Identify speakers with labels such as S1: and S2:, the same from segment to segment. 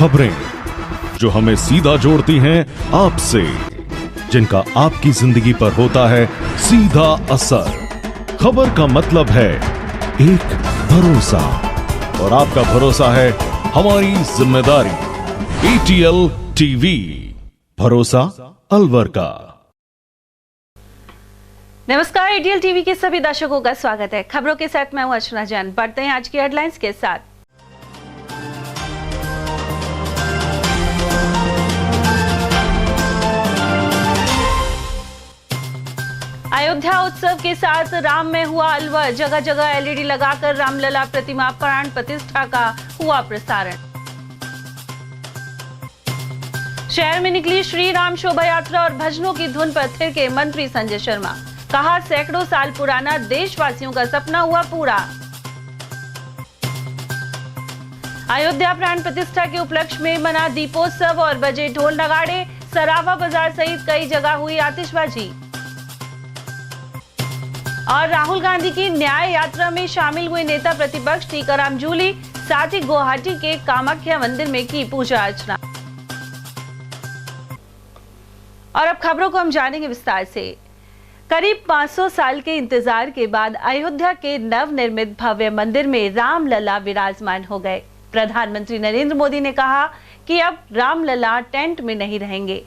S1: खबरें जो हमें सीधा जोड़ती हैं आपसे, जिनका आपकी जिंदगी पर होता है सीधा असर। खबर का मतलब है एक भरोसा, और आपका भरोसा है हमारी जिम्मेदारी। ATL टीवी, भरोसा अलवर का।
S2: नमस्कार, ATL टीवी के सभी दर्शकों का स्वागत है। खबरों के साथ मैं हूं अर्चना जैन। बढ़ते हैं आज की हेडलाइंस के साथ। अयोध्या उत्सव के साथ राम में हुआ अलवर। जगह जगह LED लगाकर रामलला प्रतिमा प्राण प्रतिष्ठा का हुआ प्रसारण। शहर में निकली श्री राम शोभा यात्रा और भजनों की धुन पर थिरके मंत्री संजय शर्मा। कहा, सैकड़ों साल पुराना देशवासियों का सपना हुआ पूरा। अयोध्या प्राण प्रतिष्ठा के उपलक्ष्य में मना दीपोत्सव और बजे ढोल नगाड़े। सराफा बाजार सहित कई जगह हुई आतिशबाजी। और राहुल गांधी की न्याय यात्रा में शामिल हुए नेता प्रतिपक्ष टीकाराम जूली। साथ ही गुवाहाटी के कामाख्या मंदिर में की पूजा अर्चना। और अब खबरों को हम जानेंगे विस्तार से। करीब 500 साल के इंतजार के बाद अयोध्या के नवनिर्मित भव्य मंदिर में रामलला विराजमान हो गए। प्रधानमंत्री नरेंद्र मोदी ने कहा कि अब रामलला टेंट में नहीं रहेंगे।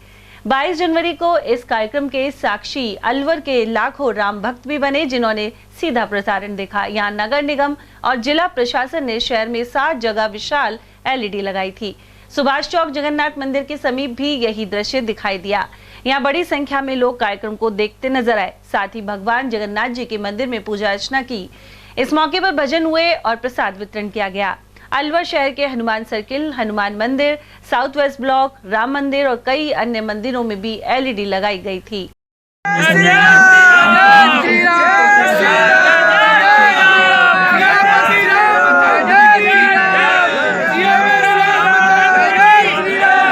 S2: 22 जनवरी को इस कार्यक्रम के साक्षी अलवर के लाखों राम भक्त भी बने, जिन्होंने सीधा प्रसारण देखा। यहाँ नगर निगम और जिला प्रशासन ने शहर में 60 जगह विशाल LED लगाई थी। सुभाष चौक जगन्नाथ मंदिर के समीप भी यही दृश्य दिखाई दिया। यहाँ बड़ी संख्या में लोग कार्यक्रम को देखते नजर आए। साथ ही भगवान जगन्नाथ जी के मंदिर में पूजा अर्चना की। इस मौके पर भजन हुए और प्रसाद वितरण किया गया। अलवर शहर के हनुमान सर्किल, हनुमान मंदिर, साउथ वेस्ट ब्लॉक, राम मंदिर और कई अन्य मंदिरों में भी LED लगाई गई थी।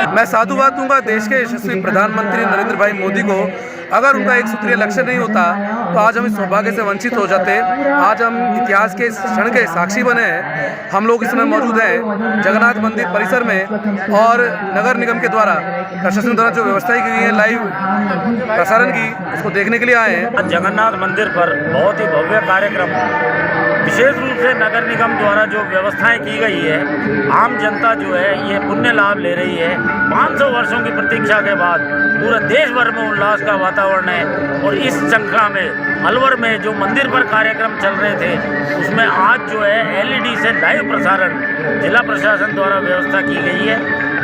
S3: मैं साधुवाद दूंगा देश के यशस्वी प्रधानमंत्री नरेंद्र भाई मोदी को। अगर उनका एक सूत्रीय लक्ष्य नहीं होता तो आज हम इस सौभाग्य से वंचित हो जाते। आज हम इतिहास के इस क्षण के साक्षी बने हैं। हम लोग इसमें मौजूद हैं जगन्नाथ मंदिर परिसर में, और नगर निगम के द्वारा, प्रशासन द्वारा जो व्यवस्था की गई है लाइव प्रसारण की, उसको देखने के लिए आए हैं।
S4: जगन्नाथ मंदिर पर बहुत ही भव्य कार्यक्रम, विशेष रूप से नगर निगम द्वारा जो व्यवस्थाएं की गई है, आम जनता जो है ये पुण्य लाभ ले रही है। 500 वर्षों की प्रतीक्षा के बाद पूरे देश भर में उल्लास का वातावरण है। और इस श्रृंखला में अलवर में जो मंदिर पर कार्यक्रम चल रहे थे, उसमें आज जो है LED से लाइव प्रसारण जिला प्रशासन द्वारा व्यवस्था की गई है।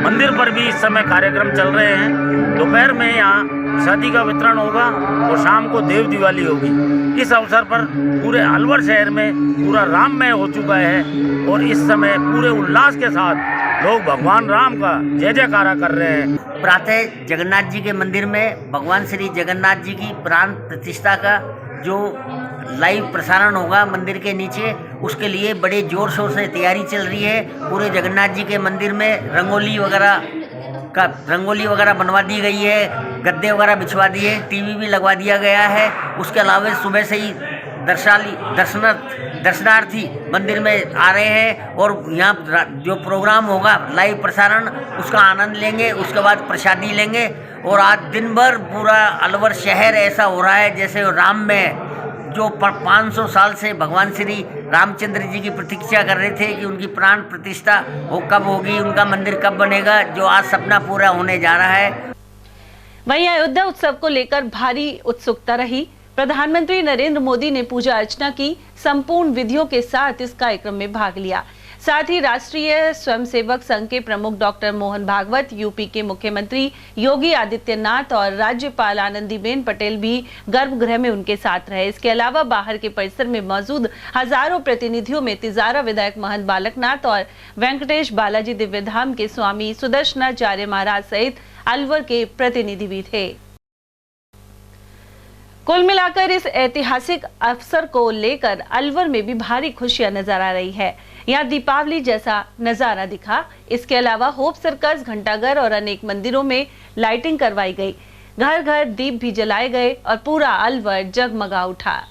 S4: मंदिर पर भी इस समय कार्यक्रम चल रहे हैं। दोपहर में यहाँ प्रसादी का वितरण होगा और शाम को देव दिवाली होगी। इस अवसर पर पूरे अलवर शहर में पूरा राममय हो चुका है और इस समय पूरे उल्लास के साथ लोग भगवान राम का जय जयकारा कर रहे हैं।
S5: प्रातः जगन्नाथ जी के मंदिर में भगवान श्री जगन्नाथ जी की प्राण प्रतिष्ठा का जो लाइव प्रसारण होगा मंदिर के नीचे, उसके लिए बड़े जोर शोर से तैयारी चल रही है। पूरे जगन्नाथ जी के मंदिर में रंगोली वगैरह बनवा दी गई है, गद्दे वगैरह बिछवा दिए, TV भी लगवा दिया गया है। उसके अलावा सुबह से ही दर्शनार्थी मंदिर में आ रहे हैं और यहाँ जो प्रोग्राम होगा लाइव प्रसारण, उसका आनंद लेंगे। उसके बाद प्रसादी लेंगे। और आज दिन भर पूरा अलवर शहर ऐसा हो रहा है जैसे राम में जो 500 साल से भगवान श्री रामचंद्र जी की प्रतीक्षा कर रहे थे कि उनकी प्राण प्रतिष्ठा वो कब होगी, उनका मंदिर कब बनेगा, जो आज सपना पूरा होने जा रहा है।
S2: वहीं अयोध्या उत्सव को लेकर भारी उत्सुकता रही। प्रधानमंत्री नरेंद्र मोदी ने पूजा अर्चना की, संपूर्ण विधियों के साथ इस कार्यक्रम में भाग लिया। साथ ही राष्ट्रीय स्वयंसेवक संघ के प्रमुख डॉक्टर मोहन भागवत, यूपी के मुख्यमंत्री योगी आदित्यनाथ और राज्यपाल आनंदीबेन पटेल भी गर्भगृह में उनके साथ रहे। इसके अलावा बाहर के परिसर में मौजूद हजारों प्रतिनिधियों में तिजारा विधायक महंत बालकनाथ और वेंकटेश बालाजी दिव्यधाम के स्वामी सुदर्शनाचार्य महाराज सहित अलवर के प्रतिनिधि भी थे। कुल मिलाकर इस ऐतिहासिक अवसर को लेकर अलवर में भी भारी खुशियां नजर आ रही है। यहाँ दीपावली जैसा नजारा दिखा। इसके अलावा होप सर्कस, घंटाघर और अनेक मंदिरों में लाइटिंग करवाई गई। घर घर दीप भी जलाए गए और पूरा अलवर जगमगा उठा।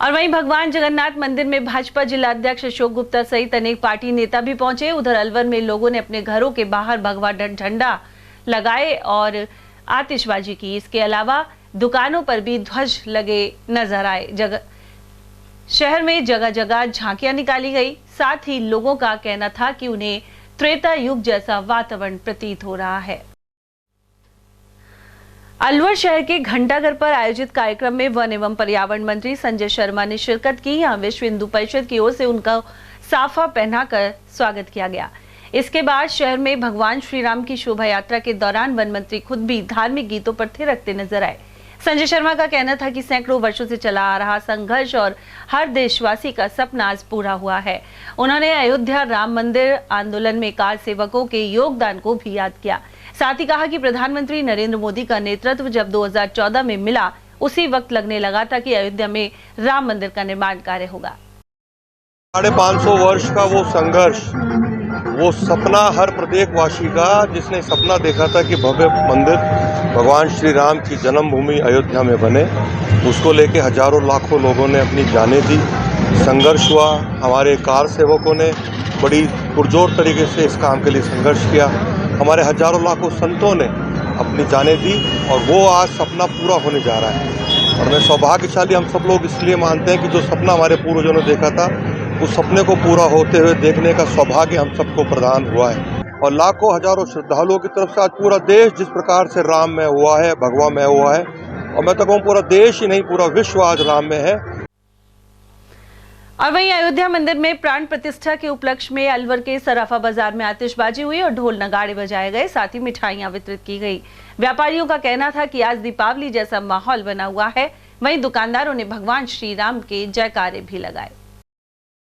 S2: और वहीं भगवान जगन्नाथ मंदिर में भाजपा जिला अध्यक्ष अशोक गुप्ता सहित अनेक पार्टी नेता भी पहुंचे। उधर अलवर में लोगों ने अपने घरों के बाहर भगवा झंडा लगाए और आतिशबाजी की। इसके अलावा दुकानों पर भी ध्वज लगे नजर आए। शहर में जगह जगह झांकियां निकाली गई। साथ ही लोगों का कहना था कि उन्हें त्रेता युग जैसा वातावरण प्रतीत हो रहा है। अलवर शहर के घंटाघर पर आयोजित कार्यक्रम में वन एवं पर्यावरण मंत्री संजय शर्मा ने शिरकत की। यहाँ विश्व हिंदू परिषद की ओर से उनका साफा पहनाकर स्वागत किया गया। इसके बाद शहर में भगवान श्री राम की शोभा यात्रा के दौरान वन मंत्री खुद भी धार्मिक गीतों पर थिरकते नजर आए। संजय शर्मा का कहना था कि सैकड़ों वर्षों से चला आ रहा संघर्ष और हर देशवासी का सपना आज पूरा हुआ है। उन्होंने अयोध्या राम मंदिर आंदोलन में कार सेवकों के योगदान को भी याद किया। साथ ही कहा कि प्रधानमंत्री नरेंद्र मोदी का नेतृत्व जब 2014 में मिला, उसी वक्त लगने लगा था कि अयोध्या में राम मंदिर का निर्माण कार्य होगा।
S6: 550 वर्ष का वो संघर्ष, वो सपना हर प्रत्येकवासी का, जिसने सपना देखा था कि भव्य मंदिर भगवान श्री राम की जन्मभूमि अयोध्या में बने, उसको लेके हजारों लाखों लोगों ने अपनी जानें दी। संघर्ष हुआ। हमारे कार सेवकों ने बड़ी पुरजोर तरीके से इस काम के लिए संघर्ष किया। हमारे हजारों लाखों संतों ने अपनी जानें दी और वो आज सपना पूरा होने जा रहा है। और मैं सौभाग्यशाली हम सब लोग इसलिए मानते हैं कि जो सपना हमारे पूर्वजों ने देखा था, उस सपने को पूरा होते हुए देखने का सौभाग्य हम सबको प्रदान हुआ है। और लाखों हजारों श्रद्धालुओं की तरफ से आज पूरा देश जिस प्रकार से राम में हुआ है, भगवा में हुआ है, और मैं तो कहूँ पूरा देश ही नहीं, पूरा विश्व आज राम में है।
S2: और वहीं अयोध्या मंदिर में प्राण प्रतिष्ठा के उपलक्ष्य में अलवर के सराफा बाजार में आतिशबाजी हुई और ढोल नगाड़े बजाए गए। साथ ही मिठाइयां वितरित की गई। व्यापारियों का कहना था कि आज दीपावली जैसा माहौल बना हुआ है। वहीं दुकानदारों ने भगवान श्री राम के जयकारे भी लगाए।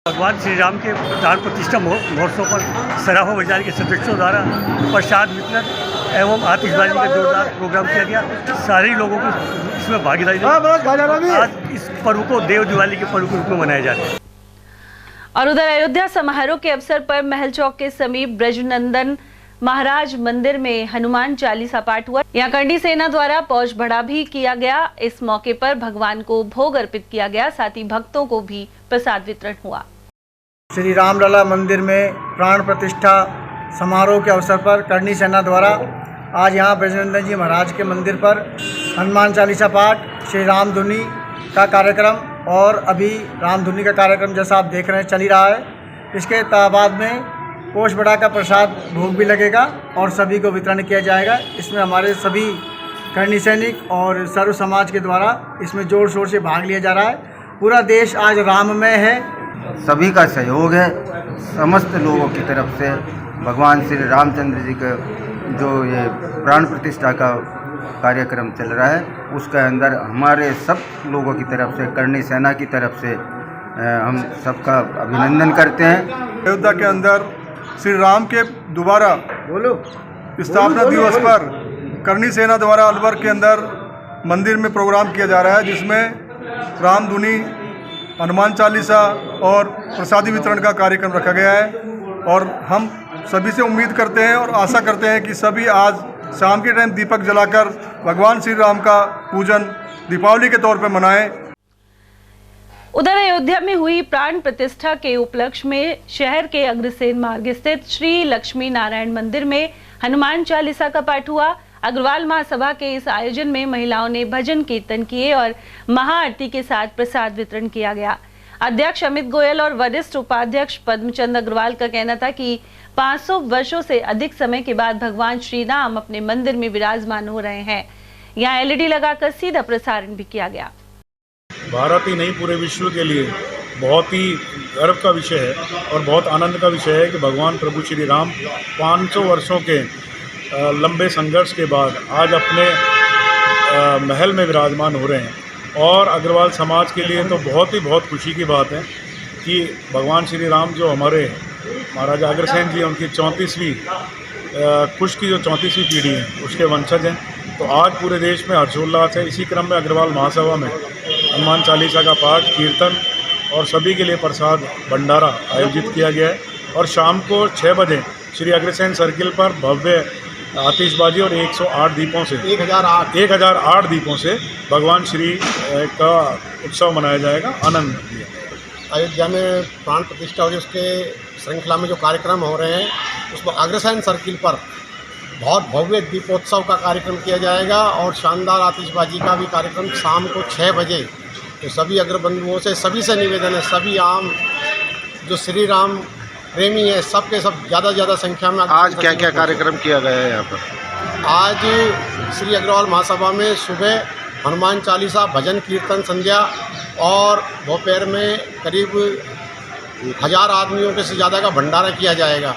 S7: भगवान श्री राम के प्राण प्रतिष्ठा महोत्सव पर सराफा बाजार के सदस्यों द्वारा प्रसाद वितरण एवं आतिशबाजी का जोरदार प्रोग्राम किया गया। सारे लोगों को इसमें भागीदारी। आज इस पर्व को देव दिवाली के पर्व के रूप में मनाया जाता है।
S2: और उधर अयोध्या समारोह के अवसर पर महल चौक के समीप ब्रजनंदन महाराज मंदिर में हनुमान चालीसा पाठ हुआ। यहाँ करणी सेना द्वारा पौष बढ़ा भी किया गया। इस मौके पर भगवान को भोग अर्पित किया गया। साथ ही भक्तों को भी प्रसाद वितरण हुआ।
S8: श्री रामलला मंदिर में प्राण प्रतिष्ठा समारोह के अवसर पर करणी सेना द्वारा आज यहाँ ब्रजनंदन जी महाराज के मंदिर पर हनुमान चालीसा पाठ, श्री राम धुनी का कार्यक्रम और अभी राम धुनी का कार्यक्रम जैसा आप देख रहे हैं चल ही रहा है। इसके बाद में पोष बड़ा का प्रसाद भोग भी लगेगा और सभी को वितरण किया जाएगा। इसमें हमारे सभी करणी सैनिक और सर्व समाज के द्वारा इसमें जोर शोर से भाग लिया जा रहा है। पूरा देश आज राममय है।
S9: सभी का सहयोग है। समस्त लोगों की तरफ से भगवान श्री रामचंद्र जी का जो ये प्राण प्रतिष्ठा का कार्यक्रम चल रहा है, उसके अंदर हमारे सब लोगों की तरफ से, करणी सेना की तरफ से हम सबका अभिनंदन करते हैं।
S10: अयोध्या के अंदर श्री राम के दोबारा स्थापना दिवस पर करणी सेना द्वारा अलवर के अंदर मंदिर में प्रोग्राम किया जा रहा है, जिसमें राम धुनी, हनुमान चालीसा और प्रसादी वितरण का कार्यक्रम रखा गया है। और हम सभी से उम्मीद करते हैं और आशा करते हैं कि सभी आज शाम के टाइम दीपक जलाकर भगवान श्री राम का पूजन दीपावली के तौर पर मनाएं।
S2: उधर अयोध्या में हुई प्राण प्रतिष्ठा के उपलक्ष्य में शहर के अग्रसेन मार्ग स्थित श्री लक्ष्मी नारायण मंदिर में हनुमान चालीसा का पाठ हुआ। अग्रवाल महासभा के इस आयोजन में महिलाओं ने भजन कीर्तन किए और महाआरती के साथ प्रसाद वितरण किया गया। अध्यक्ष अमित गोयल और वरिष्ठ उपाध्यक्ष पद्मचंद अग्रवाल का कहना था कि 500 वर्षों से अधिक समय के बाद भगवान श्री राम अपने मंदिर में विराजमान हो रहे हैं। यहाँ एलईडी लगाकर सीधा प्रसारण भी किया गया।
S11: भारत ही नहीं, पूरे विश्व के लिए बहुत ही गर्व का विषय है और बहुत आनंद का विषय है कि भगवान प्रभु श्री राम 500 वर्षों के लंबे संघर्ष के बाद आज अपने महल में विराजमान हो रहे हैं। और अग्रवाल समाज के लिए तो बहुत खुशी की बात है कि भगवान श्री राम जो हमारे महाराजा अग्रसेन जी, उनकी 34वीं कुश की जो 34वीं पीढ़ी है, उसके वंशज हैं। तो आज पूरे देश में हर्षोल्लास है। इसी क्रम में अग्रवाल महासभा में हनुमान चालीसा का पाठ, कीर्तन और सभी के लिए प्रसाद भंडारा आयोजित किया गया है। और शाम को 6 बजे श्री अग्रसेन सर्किल पर भव्य आतिशबाजी और 108 दीपों से 1008 दीपों से भगवान श्री का उत्सव मनाया जाएगा, आनंद लिया जाएगा।
S12: अयोध्या में प्राण प्रतिष्ठा और उसके श्रृंखला में जो कार्यक्रम हो रहे हैं उसमें अग्रसेन सर्किल पर बहुत भव्य दीपोत्सव का कार्यक्रम किया जाएगा और शानदार आतिशबाजी का भी कार्यक्रम शाम को 6 बजे। तो सभी अग्रबंधुओं से सभी से निवेदन है, सभी आम जो श्री राम प्रेमी है सबके सब ज़्यादा संख्या में।
S6: आज क्या क्या कार्यक्रम किया गया है यहाँ पर?
S12: आज श्री अग्रवाल महासभा में सुबह हनुमान चालीसा, भजन कीर्तन, संध्या और दोपहर में करीब 1000 आदमियों के से ज़्यादा का भंडारा किया जाएगा।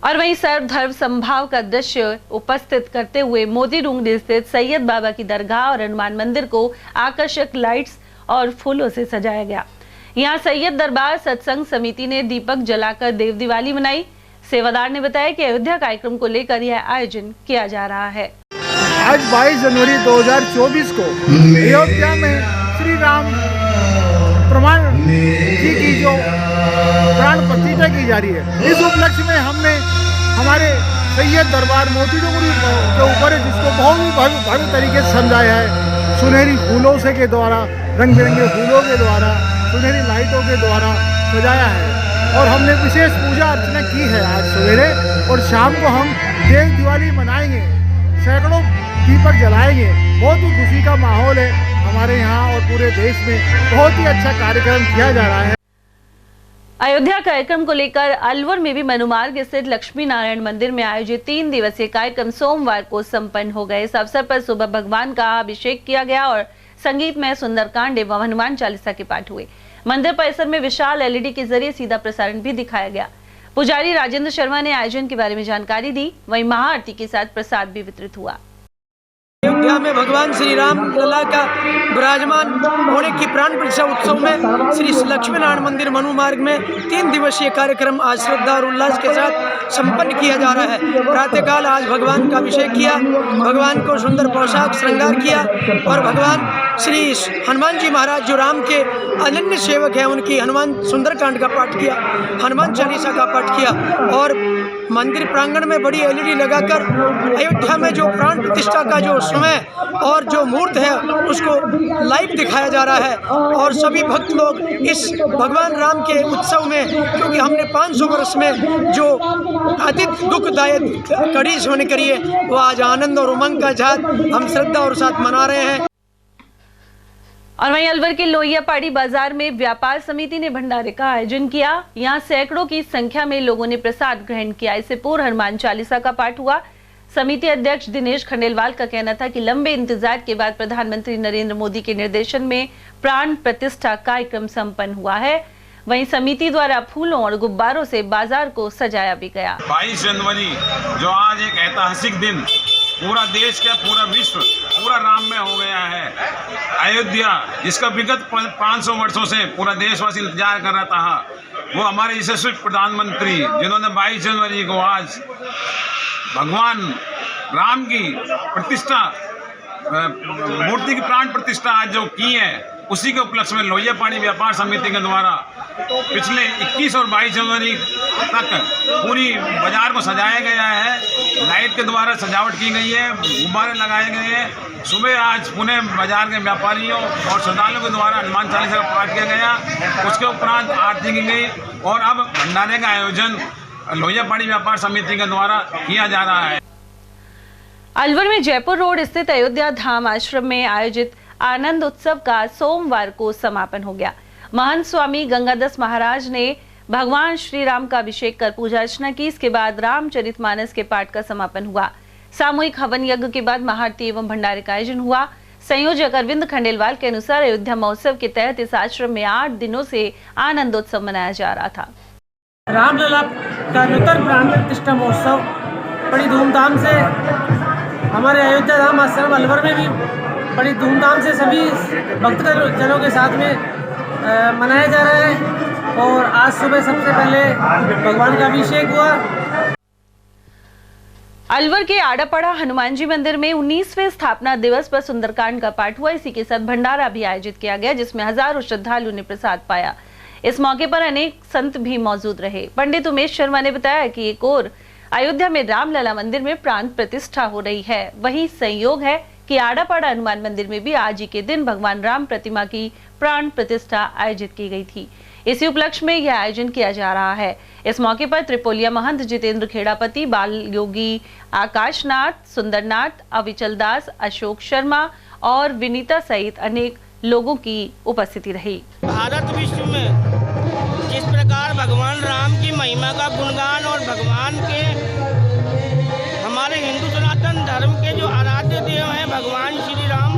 S2: और वहीं सर्वधर्म संभाव का दृश्य उपस्थित करते हुए मोती डूंगरी स्थित सैयद बाबा की दरगाह और हनुमान मंदिर को आकर्षक लाइट्स और फूलों से सजाया गया। यहाँ सैयद दरबार सत्संग समिति ने दीपक जलाकर देव दिवाली मनाई। सेवादार ने बताया कि अयोध्या कार्यक्रम को लेकर यह आयोजन किया जा रहा है।
S8: आज 22 जनवरी 2024 को अयोध्या में श्री राम प्रमाण जी की जो प्राण प्रतिष्ठा की जा रही है, इस उपलक्ष्य में हमने हमारे सैयद दरबार मोती डूंगरी के ऊपर जिसको बहुत ही भव्य तरीके से समझाया है, सुनहरी फूलों से के द्वारा, रंग बिरंगे फूलों के द्वारा, सुनहरी लाइटों के द्वारा सजाया है। और हमने विशेष पूजा अर्चना की है आज सवेरे, और शाम को हम देव दिवाली मनाएंगे, सैकड़ों दीपक जलाएंगे। बहुत ही खुशी का माहौल है हमारे यहाँ और पूरे देश में। बहुत ही अच्छा कार्यक्रम किया जा रहा है।
S2: अयोध्या कार्यक्रम को लेकर अलवर में भी मनुमार्ग स्थित लक्ष्मी नारायण मंदिर में आयोजित 3 दिवसीय कार्यक्रम सोमवार को संपन्न हो गए। इस अवसर पर सुबह भगवान का अभिषेक किया गया और संगीतमय सुंदरकांड एवं हनुमान चालीसा के पाठ हुए। मंदिर परिसर में विशाल LED के जरिए सीधा प्रसारण भी दिखाया गया। पुजारी राजेंद्र शर्मा ने आयोजन के बारे में जानकारी दी, वहीं महाआरती के साथ प्रसाद भी वितरित हुआ।
S13: अयोध्या में भगवान श्री राम लला का विराजमान होने की प्राण प्रतिष्ठा उत्सव में श्री लक्ष्मी नारायण मंदिर मनु मार्ग में 3 दिवसीय कार्यक्रम आज श्रद्धा और उल्लास के साथ संपन्न किया जा रहा है। प्रातःकाल आज भगवान का अभिषेक किया, भगवान को सुंदर पोशाक श्रृंगार किया और भगवान श्री हनुमान जी महाराज जो राम के अनन्य सेवक हैं उनकी हनुमान सुंदरकांड का पाठ किया, हनुमान चालीसा का पाठ किया और मंदिर प्रांगण में बड़ी LED लगाकर अयोध्या में जो प्राण प्रतिष्ठा का जो समय और जो मुहूर्त है उसको लाइव दिखाया जा रहा है। और सभी भक्त लोग इस भगवान राम के उत्सव में, क्योंकि हमने 500 वर्ष में जो अति दुखदायक कड़ी होने करी है वो आज आनंद और उमंग का साथ हम श्रद्धा और साथ मना रहे हैं।
S2: और वहीं अलवर के लोहियापाड़ी बाजार में व्यापार समिति ने भंडारे का आयोजन किया। यहाँ सैकड़ों की संख्या में लोगों ने प्रसाद ग्रहण किया। इससे पूर्व हनुमान चालीसा का पाठ हुआ। समिति अध्यक्ष दिनेश खंडेलवाल का कहना था कि लंबे इंतजार के बाद प्रधानमंत्री नरेंद्र मोदी के निर्देशन में प्राण प्रतिष्ठा कार्यक्रम संपन्न हुआ है। वहीं समिति द्वारा फूलों और गुब्बारों से बाजार को सजाया भी गया।
S14: 22 जनवरी जो आज एक ऐतिहासिक दिन पूरा देश का पूरा विश्व पूरा राम में हो गया है। अयोध्या जिसका विगत 500 वर्षों से पूरा देशवासी इंतजार कर रहा था, वो हमारे यशस्वी प्रधानमंत्री जिन्होंने 22 जनवरी को आज भगवान राम की प्रतिष्ठा, मूर्ति की प्राण प्रतिष्ठा आज जो की है, उसी के उपलक्ष्य में लोहियापाड़ी व्यापार समिति के द्वारा पिछले 21 और 22 जनवरी तक पूरी बाजार को सजाया गया है। लाइट के द्वारा सजावट की गई है, गुब्बारे लगाए गए हैं। सुबह आज पुणे बाजार के व्यापारियों और श्रद्धालुओं के द्वारा हनुमान चालीसा का पाठ किया गया, उसके उपरांत आरती की गई और अब भंडारे का आयोजन लोहियापाड़ी व्यापार समिति के द्वारा किया जा रहा है।
S2: अलवर में जयपुर रोड स्थित अयोध्या धाम आश्रम में आयोजित आनंद उत्सव का सोमवार को समापन हो गया। महंत स्वामी गंगादास महाराज ने भगवान श्री राम का अभिषेक कर पूजा अर्चना की। इसके बाद रामचरितमानस के पाठ का समापन हुआ। सामूहिक हवन यज्ञ के बाद महाआरती एवं भंडारे का आयोजन हुआ। संयोजक अरविंद खंडेलवाल के अनुसार अयोध्या महोत्सव के तहत इस आश्रम में 8 दिनों से आनंदोत्सव मनाया जा रहा था।
S13: रामलला का नूतन प्राण प्रतिष्ठा महोत्सव बड़ी धूमधाम से हमारे अयोध्या धाम आश्रम अलवर में भी बड़ी धूमधाम से सभी भक्तजनों के साथ में मनाया जा रहा है। और आज सुबह सबसे पहले भगवान का अभिषेक हुआ।
S2: अलवर के आड़ापड़ा हनुमान जी मंदिर में 19वें स्थापना दिवस पर सुंदरकांड का पाठ हुआ। इसी के साथ भंडारा भी आयोजित किया गया, जिसमें हजारों श्रद्धालुओं ने प्रसाद पाया। इस मौके पर अनेक संत भी मौजूद रहे। पंडित उमेश शर्मा ने बताया कि एक और अयोध्या में रामलला मंदिर में प्राण प्रतिष्ठा हो रही है। वहीं संयोग है कि आड़ापाड़ा हनुमान मंदिर में भी आज ही के दिन भगवान राम प्रतिमा की प्राण प्रतिष्ठा आयोजित की गई थी। इसी उपलक्ष्य में यह आयोजन किया जा रहा है। इस मौके पर त्रिपोलिया महंत जितेंद्र खेड़ापति, बाल योगी आकाशनाथ, सुंदरनाथ, अविचल दास, अशोक शर्मा और विनीता सहित अनेक लोगों की उपस्थिति रही।
S15: भारत विश्व में जिस प्रकार भगवान राम की महिमा का गुणगान और भगवान के हमारे हिंदू सनातन धर्म के जो आराध्य देव हैं भगवान श्री राम,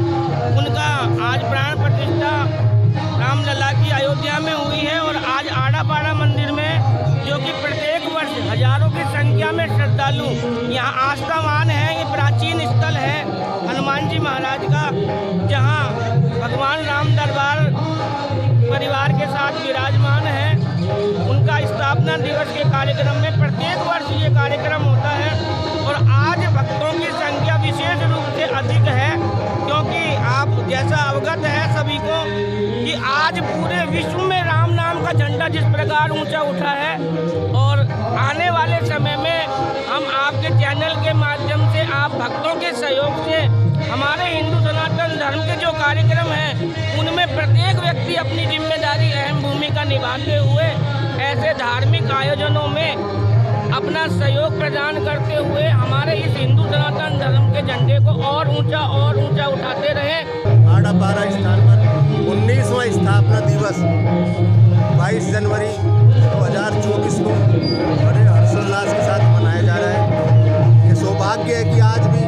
S15: उनका आज प्राण प्रतिष्ठा रामलला की अयोध्या में हुई है। और आज आड़ापाड़ा मंदिर में जो कि प्रत्येक वर्ष हजारों की संख्या में श्रद्धालु यहाँ आस्थावान है। ये प्राचीन स्थल है हनुमान जी महाराज का, जहाँ भगवान राम दरबार परिवार के साथ विराजमान है। उनका स्थापना दिवस के कार्यक्रम में प्रत्येक वर्ष ये कार्यक्रम होता है और आज भक्तों की संख्या विशेष रूप से अधिक है, क्योंकि आप जैसा अवगत है सभी को कि आज पूरे विश्व में राम नाम का झंडा जिस प्रकार ऊंचा उठा है। और आने वाले समय में हम आपके चैनल के माध्यम से, आप भक्तों के सहयोग से हमारे हिंदू सनातन धर्म के जो कार्यक्रम हैं उनमें प्रत्येक व्यक्ति अपनी जिम्मेदारी अहम भूमिका निभाते हुए ऐसे धार्मिक आयोजनों में अपना सहयोग प्रदान करते हुए हमारे इस हिंदू सनातन धर्म के झंडे को और ऊंचा उठाते रहें।
S16: आड़ापाड़ा स्थान पर 19वां स्थापना दिवस 22 जनवरी 2024 को बड़े हर्षोल्लास के साथ मनाया जा रहा है। ये सौभाग्य है कि आज भी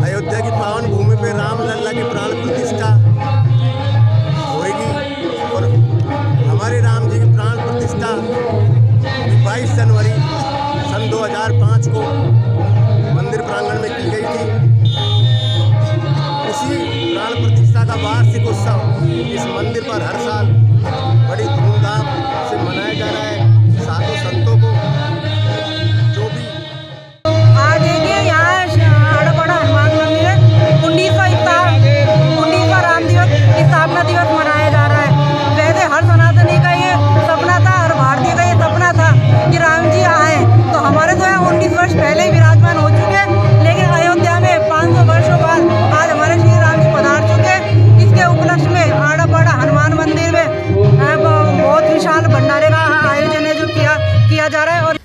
S16: अयोध्या की पावन भूमि पे रामलला की प्राण प्रतिष्ठा होगी और हमारे राम जी की प्राण प्रतिष्ठा 22 जनवरी सन 2005 को मंदिर प्रांगण में की गई थी। उसी प्राण प्रतिष्ठा का वार्षिक उत्सव इस मंदिर पर हर साल बड़ी धूमधाम से मनाया जा रहा है। साधु संतों को जो भी
S17: आज देखिए यहाँ आड़ापाड़ा हनुमान मंदिर 19वां राम दिवस स्थापना दिवस मनाया जा रहा है। वैसे हर सनातनी का ये सपना था, हर भारतीय का ये सपना था कि राम जी आए। तो हमारे तो यहाँ 19 वर्ष पहले ही विराजमान हो चुके हैं, लेकिन अयोध्या में 500 वर्षों बाद आज हमारे श्री राम जी पधार चुके हैं। इसके उपलक्ष्य में आड़ापाड़ा हनुमान मंदिर में बहुत विशाल भंडारे का आयोजन है जो किया जा रहा है।
S2: और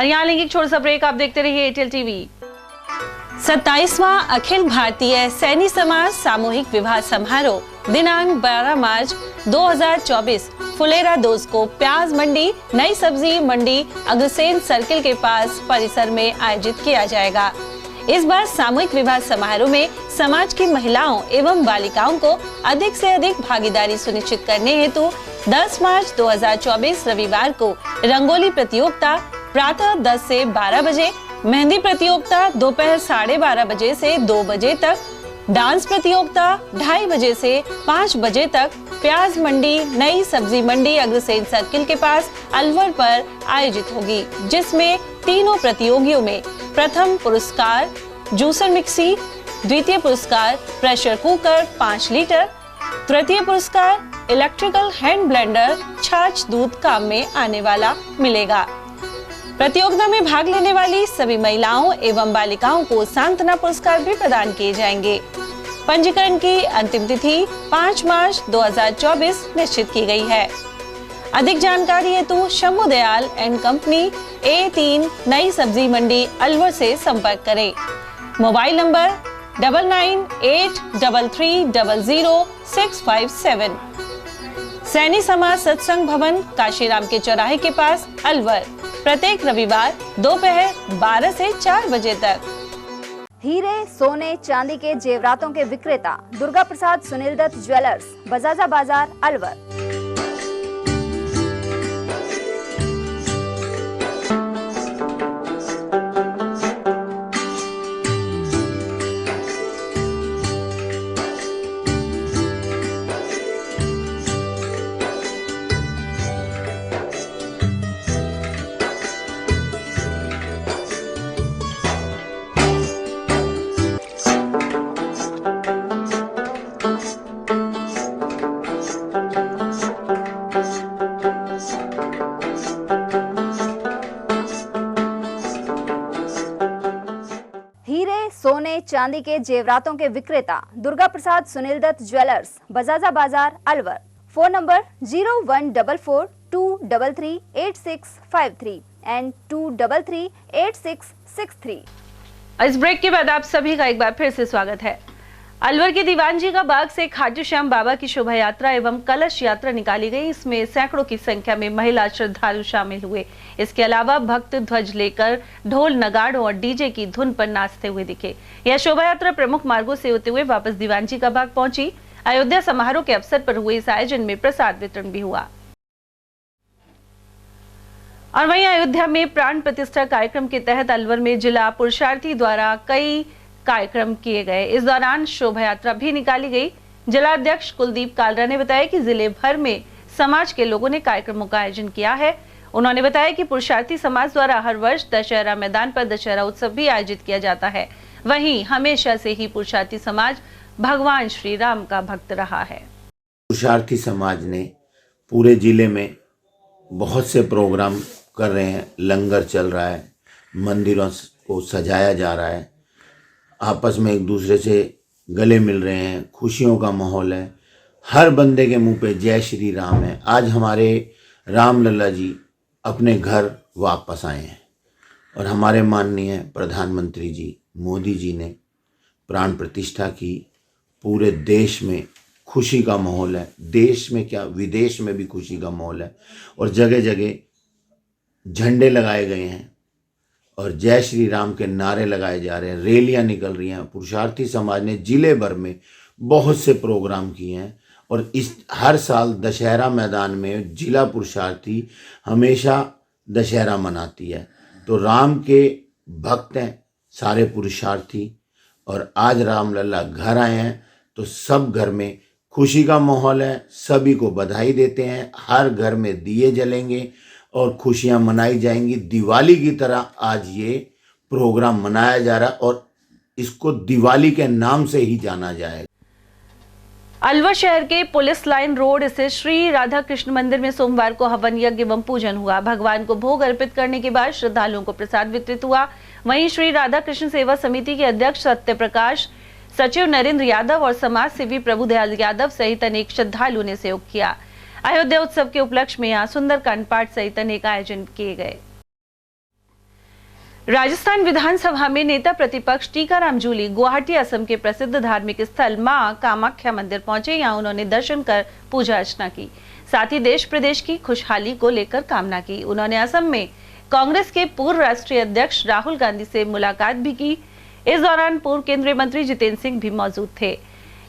S2: यहाँ लेंगे एक छोटा सा ब्रेक, आप देखते रहिए एयरटेल टीवी। 27वां अखिल भारतीय सैनी समाज सामूहिक विवाह समारोह दिनांक 12 मार्च 2024 फुलेरा 2 को प्याज मंडी नई सब्जी मंडी अग्रसेन सर्किल के पास परिसर में आयोजित किया जाएगा। इस बार सामूहिक विवाह समारोह में समाज की महिलाओं एवं बालिकाओं को अधिक से अधिक भागीदारी सुनिश्चित करने हेतु 10 मार्च 2024 रविवार को रंगोली प्रतियोगिता प्रातः 10 से 12 बजे, मेहंदी प्रतियोगिता दोपहर 12:30 बजे से 2 बजे तक, डांस प्रतियोगिता 2:30 बजे से 5 बजे तक प्याज मंडी नई सब्जी मंडी अग्रसेन सर्किल के पास अलवर पर आयोजित होगी, जिसमें तीनों प्रतियोगियों में प्रथम पुरस्कार जूसर मिक्सी, द्वितीय पुरस्कार प्रेशर कुकर 5 लीटर, तृतीय पुरस्कार इलेक्ट्रिकल हैंड ब्लेंडर छाछ दूध काम में आने वाला मिलेगा। प्रतियोगिता में भाग लेने वाली सभी महिलाओं एवं बालिकाओं को सांत्वना पुरस्कार भी प्रदान किए जाएंगे। पंजीकरण की अंतिम तिथि 5 मार्च 2024 निश्चित की गई है। अधिक जानकारी हेतु Shambhu Dayal and company A3 नई सब्जी मंडी अलवर से संपर्क करें। Mobile number 9983300657। सैनी समाज सत्संग भवन काशीराम के चौराहे के पास अलवर, प्रत्येक रविवार दोपहर 12 से 4 बजे तक।
S18: हीरे सोने चांदी के जेवरातों के विक्रेता दुर्गा प्रसाद सुनील दत्त ज्वेलर्स, बजाजा बाजार अलवर। सोने चांदी के जेवरातों के विक्रेता दुर्गा प्रसाद सुनील दत्त ज्वेलर्स, बजाजा बाजार, अलवर। Phone number 0144233863 and 2338663।
S2: इस ब्रेक के बाद आप सभी का एक बार फिर से स्वागत है। अलवर के दीवान जी का बाग से खाटू श्याम बाबा की शोभा यात्रा एवं कलश यात्रा निकाली गई। इसमें सैकड़ों की संख्या में महिला श्रद्धालु शामिल हुए। इसके अलावा भक्त ध्वज लेकर ढोल नगाड़ों और डीजे की धुन पर नाचते हुए दिखे। यह शोभा यात्रा प्रमुख मार्गों से होते हुए वापस दीवान जी का बाग पहुंची। अयोध्या समारोह के अवसर पर हुए इस आयोजन में प्रसाद वितरण भी हुआ। और वहीं अयोध्या में प्राण प्रतिष्ठा कार्यक्रम के तहत अलवर में जिला पुरुषार्थी द्वारा कई कार्यक्रम किए गए। इस दौरान शोभा यात्रा भी निकाली गई। जिला अध्यक्ष कुलदीप कालरा ने बताया कि जिले भर में समाज के लोगों ने कार्यक्रमों का आयोजन किया है। उन्होंने बताया कि पुरुषार्थी समाज द्वारा हर वर्ष दशहरा मैदान पर दशहरा उत्सव भी आयोजित किया जाता है। वहीं हमेशा से ही पुरुषार्थी समाज भगवान श्री राम का भक्त रहा है।
S19: पुरुषार्थी समाज ने पूरे जिले में बहुत से प्रोग्राम कर रहे हैं। लंगर चल रहा है, मंदिरों को सजाया जा रहा है, आपस में एक दूसरे से गले मिल रहे हैं, खुशियों का माहौल है। हर बंदे के मुंह पे जय श्री राम है। आज हमारे रामलला जी अपने घर वापस आए हैं और हमारे माननीय प्रधानमंत्री जी मोदी जी ने प्राण प्रतिष्ठा की। पूरे देश में खुशी का माहौल है। देश में क्या, विदेश में भी खुशी का माहौल है और जगह जगह झंडे लगाए गए हैं और जय श्री राम के नारे लगाए जा रहे हैं। रैलियां निकल रही हैं। पुरुषार्थी समाज ने जिले भर में बहुत से प्रोग्राम किए हैं और इस हर साल दशहरा मैदान में जिला पुरुषार्थी हमेशा दशहरा मनाती है। तो राम के भक्त हैं सारे पुरुषार्थी और आज रामलला घर आए हैं तो सब घर में खुशी का माहौल है। सभी को बधाई देते हैं। हर घर में दिए जलेंगे और खुशियां मनाई जाएंगी। दिवाली की तरह आज ये प्रोग्राम मनाया जा रहा है और इसको दिवाली के नाम से ही जाना जाएगा।
S2: अलवर शहर के पुलिस लाइन रोड स्थित श्री राधा कृष्ण मंदिर में सोमवार को हवन यज्ञ एवं पूजन हुआ। भगवान को भोग अर्पित करने के बाद श्रद्धालुओं को प्रसाद वितरित हुआ। वहीं श्री राधा कृष्ण सेवा समिति के अध्यक्ष सत्य प्रकाश, सचिव नरेंद्र यादव और समाज सेवी प्रभुदयाल यादव सहित अनेक श्रद्धालुओं ने सहयोग किया। अयोध्या उत्सव के उपलक्ष्य में यहाँ सुंदरकांड पाठ सहित अनेक आयोजन किए गए। राजस्थान विधानसभा में नेता प्रतिपक्ष टीकाराम जूली गुवाहाटी असम के प्रसिद्ध धार्मिक स्थल मां कामाख्या मंदिर पहुंचे। यहाँ उन्होंने दर्शन कर पूजा अर्चना की, साथ ही देश प्रदेश की खुशहाली को लेकर कामना की। उन्होंने असम में कांग्रेस के पूर्व राष्ट्रीय अध्यक्ष राहुल गांधी से मुलाकात भी की। इस दौरान पूर्व केंद्रीय मंत्री जितेंद्र सिंह भी मौजूद थे।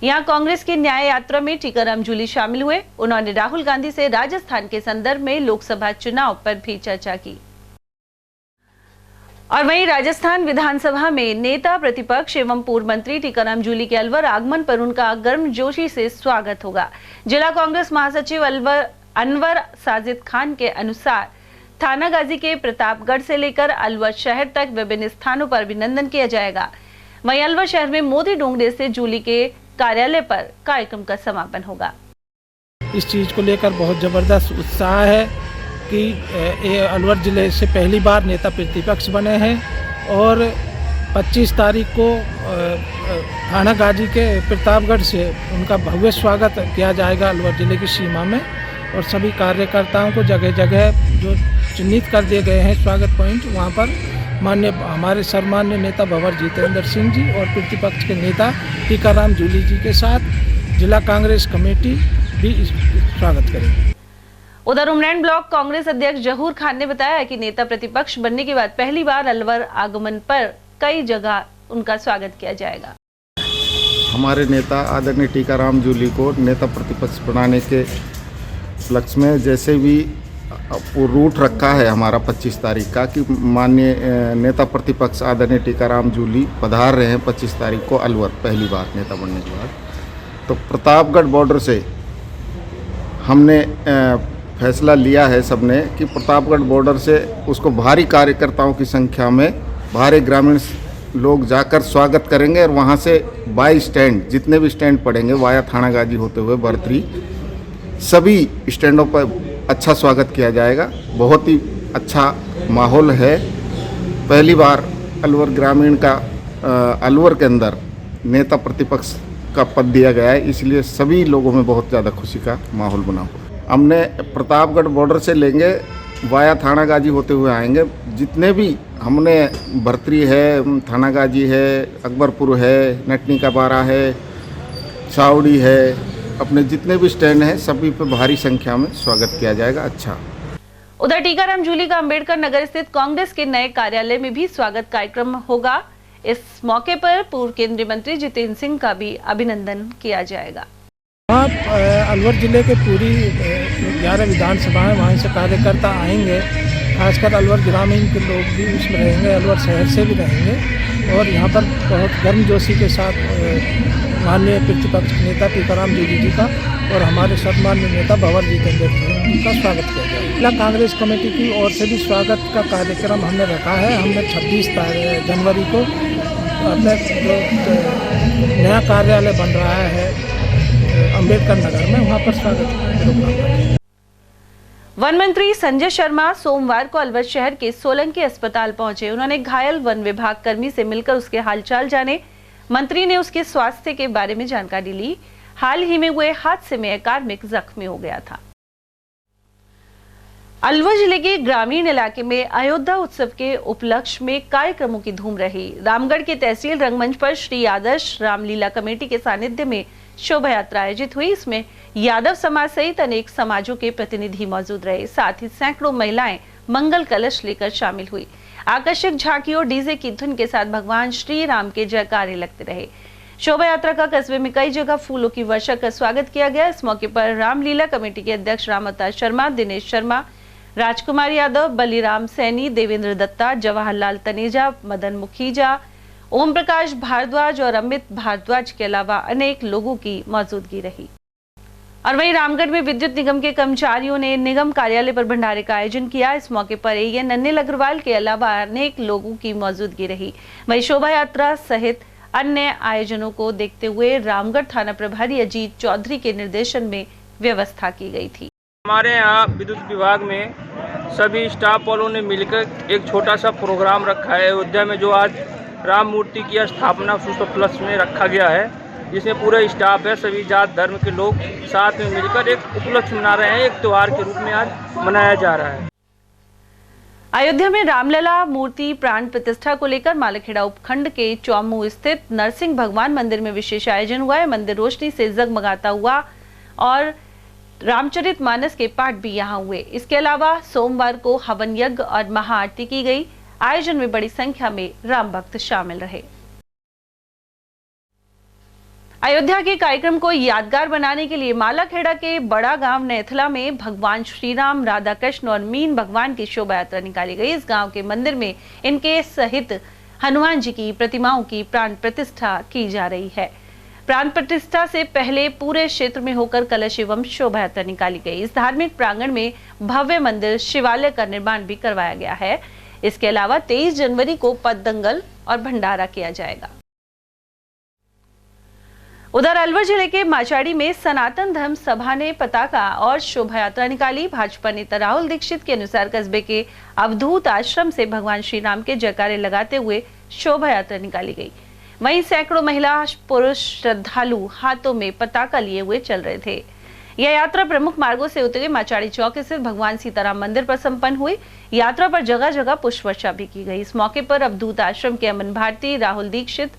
S2: यहाँ कांग्रेस की न्याय यात्रा में टीकाराम जूली शामिल हुए। उन्होंने राहुल गांधी से राजस्थान के संदर्भ में लोकसभा चुनाव पर भी चर्चा की। और वहीं राजस्थान विधानसभा में नेता प्रतिपक्ष एवं पूर्व मंत्री टीकाराम जूली के अलवर आगमन पर उनका गर्मजोशी से स्वागत होगा। जिला कांग्रेस महासचिव अलवर अनवर साजिद खान के अनुसार थानागाजी के प्रतापगढ़ से लेकर अलवर शहर तक विभिन्न स्थानों पर अभिनंदन किया जाएगा। वहीं अलवर शहर में मोदी डोंगरे से जूली के कार्यालय पर कार्यक्रम का समापन होगा।
S20: इस चीज़ को लेकर बहुत ज़बरदस्त उत्साह है कि ये अलवर जिले से पहली बार नेता प्रतिपक्ष बने हैं और 25 तारीख को थानागाजी के प्रतापगढ़ से उनका भव्य स्वागत किया जाएगा अलवर जिले की सीमा में। और सभी कार्यकर्ताओं को जगह जगह जो चिन्हित कर दिए गए हैं स्वागत पॉइंट, वहाँ पर माननीय हमारे सम्मान्य नेता भंवर जितेंद्र सिंह जी और प्रतिपक्ष के नेता टीकाराम जूली जी के साथ जिला कांग्रेस कमेटी भी स्वागत करेगी।
S2: उधर उमरैन ब्लॉक कांग्रेस अध्यक्ष जहूर खान ने बताया कि नेता प्रतिपक्ष बनने के बाद पहली बार अलवर आगमन पर कई जगह उनका स्वागत किया जाएगा।
S21: हमारे नेता आदरणीय टीकाराम जूली को नेता प्रतिपक्ष बनाने के उपलक्ष्य में जैसे भी वो रूट रखा है हमारा 25 तारीख का कि माननीय नेता प्रतिपक्ष आदरणीय टीकाराम जूली पधार रहे हैं 25 तारीख को अलवर पहली बार नेता बनने के बाद। तो प्रतापगढ़ बॉर्डर से हमने फैसला लिया है सबने कि प्रतापगढ़ बॉर्डर से उसको भारी कार्यकर्ताओं की संख्या में भारी ग्रामीण लोग जाकर स्वागत करेंगे और वहाँ से बाई स्टैंड जितने भी स्टैंड पड़ेंगे वाया थानागाजी होते हुए बर्तरी सभी स्टैंडों पर अच्छा स्वागत किया जाएगा। बहुत ही अच्छा माहौल है। पहली बार अलवर ग्रामीण का अलवर के अंदर नेता प्रतिपक्ष का पद दिया गया है, इसलिए सभी लोगों में बहुत ज़्यादा खुशी का माहौल बना हुआ। हमने प्रतापगढ़ बॉर्डर से लेंगे, वाया थाना गाजी होते हुए आएंगे। जितने भी हमने भर्तरी है, थाना गाजी है, अकबरपुर है, नटनी का बारा है, चावड़ी है, अपने जितने भी स्टैंड हैं सभी पे भारी संख्या में स्वागत किया जाएगा। अच्छा।
S2: उधर टीकाराम जूली का अंबेडकर नगर स्थित कांग्रेस के नए कार्यालय में भी स्वागत कार्यक्रम होगा। इस मौके पर पूर्व केंद्रीय मंत्री जितेंद्र सिंह का भी अभिनंदन किया जाएगा।
S20: अलवर जिले के पूरी 11 विधानसभा है, वहाँ से कार्यकर्ता आएंगे। खासकर अलवर ग्रामीण के लोग भी उसमें रहेंगे, अलवर शहर से भी रहेंगे और यहाँ पर बहुत गर्मजोशी के साथ माननीय प्रतिपक्ष नेता टीकाराम जूली जी का और हमारे सम्मानीय नेता भंवर जितेंद्र सिंह जी का स्वागत किया जाएगा। जिला कांग्रेस कमेटी की ओर से भी स्वागत का कार्यक्रम हमने रखा है। हमने 26 जनवरी को अपने जो नया कार्यालय बन रहा है अंबेडकर नगर में, वहाँ पर स्वागत प्रोग्राम।
S2: वन मंत्री संजय शर्मा सोमवार को अलवर शहर के सोलंकी अस्पताल पहुंचे। उन्होंने घायल वन विभाग कर्मी से मिलकर उसके हालचाल जाने। मंत्री ने उसके स्वास्थ्य के बारे में जानकारी ली। हाल ही में हुए हादसे में एक कार्मिक जख्मी हो गया था। अलवर जिले के ग्रामीण इलाके में अयोध्या उत्सव के उपलक्ष्य में कार्यक्रमों की धूम रही। रामगढ़ के तहसील रंगमंच पर श्री आदर्श रामलीला कमेटी के सानिध्य में शोभा यात्रा आयोजित हुई। इसमें यादव समाज सहित अनेक समाजों के प्रतिनिधि मौजूद रहे। साथ ही सैकड़ों महिलाएं मंगल कलश लेकर शामिल हुई। आकर्षक झांकी और डीजे की धुन के साथ भगवान श्री राम के जयकारे लगते रहे। शोभा यात्रा का कस्बे में कई जगह फूलों की वर्षा कर स्वागत किया गया। इस मौके पर रामलीला कमेटी के अध्यक्ष राम अवतार शर्मा, दिनेश शर्मा, राजकुमार यादव, बलिराम सैनी, देवेंद्र दत्ता, जवाहरलाल तनेजा, मदन मुखीजा, ओम प्रकाश भारद्वाज और अमित भारद्वाज के अलावा अनेक लोगों की मौजूदगी रही। और वहीं रामगढ़ में विद्युत निगम के कर्मचारियों ने निगम कार्यालय पर भंडारे का आयोजन किया। इस मौके पर एएन अनिल अग्रवाल के अलावा अनेक लोगों की मौजूदगी रही। वहीं शोभा यात्रा सहित अन्य आयोजनों को देखते हुए रामगढ़ थाना प्रभारी अजीत चौधरी के निर्देशन में व्यवस्था की गई थी।
S1: हमारे यहाँ विद्युत विभाग में सभी स्टाफ वालों ने मिलकर एक छोटा सा प्रोग्राम रखा है अयोध्या में, जो आज राम मूर्ति की स्थापना उपलक्ष्य में रखा गया है, जिसमें पूरा स्टाफ है, सभी जात धर्म के लोग साथ में मिलकर एक उपलक्ष्य मना रहे हैं। एक त्योहार के रूप में आज मनाया जा रहा है।
S2: अयोध्या में रामलला मूर्ति प्राण प्रतिष्ठा को लेकर मालखेड़ा उपखंड के चौमू स्थित नरसिंह भगवान मंदिर में विशेष आयोजन हुआ है। मंदिर रोशनी से जगमगाता हुआ और रामचरितमानस के पाठ भी यहां हुए। इसके अलावा सोमवार को हवन यज्ञ और महाआरती की गई। आयोजन में बड़ी संख्या में राम भक्त शामिल रहे। अयोध्या के कार्यक्रम को यादगार बनाने के लिए मालाखेड़ा के बड़ा गांव नेथला में भगवान श्री राम, राधा कृष्ण और मीन भगवान की शोभा यात्रा निकाली गई। इस गांव के मंदिर में इनके सहित हनुमान जी की प्रतिमाओं की प्राण प्रतिष्ठा की जा रही है। प्राण प्रतिष्ठा से पहले पूरे क्षेत्र में होकर कलश एवं शोभा यात्रा निकाली गई। इस धार्मिक प्रांगण में भव्य मंदिर शिवालय का निर्माण भी करवाया गया है। इसके अलावा 23 जनवरी को पद दंगल और भंडारा किया जाएगा। उधर अलवर जिले के माचाड़ी में सनातन धर्म सभा ने पताका और शोभा यात्रा निकाली। भाजपा नेता राहुल दीक्षित के अनुसार कस्बे के अवधूत आश्रम से भगवान श्री राम के जयकारे लगाते हुए शोभा यात्रा निकाली गई। वहीं सैकड़ों महिला पुरुष श्रद्धालु हाथों में पताका लिए हुए चल रहे थे। यह यात्रा प्रमुख मार्गों से होते हुए माचाड़ी चौक स्थित भगवान सीताराम मंदिर पर संपन्न हुई। यात्रा पर जगह जगह पुष्प वर्षा भी की गई। इस मौके पर अवधूत आश्रम के अमन भारती, राहुल दीक्षित,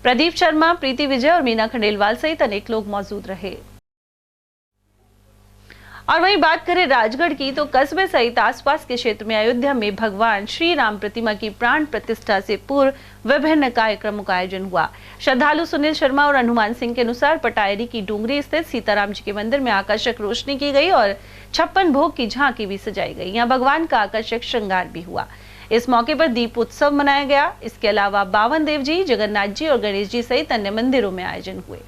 S2: प्रदीप शर्मा, प्रीति विजय और मीना खंडेलवाल सहित अनेक लोग मौजूद रहे। और वहीं बात करें राजगढ़ की, तो कस्बे सहित आसपास के क्षेत्र में अयोध्या में भगवान श्री राम प्रतिमा की प्राण प्रतिष्ठा से पूर्व विभिन्न कार्यक्रमों का आयोजन हुआ। श्रद्धालु सुनील शर्मा और हनुमान सिंह के अनुसार पटायरी की डूंगरी स्थित सीताराम जी के मंदिर में आकर्षक रोशनी की गई और 56 भोग की झांकी भी सजाई गई। यहाँ भगवान का आकर्षक श्रृंगार भी हुआ। इस मौके पर दीप उत्सव मनाया गया। इसके अलावा 52 देव जी, जगन्नाथ जी और गणेश जी सहित अन्य मंदिरों में आयोजन हुए।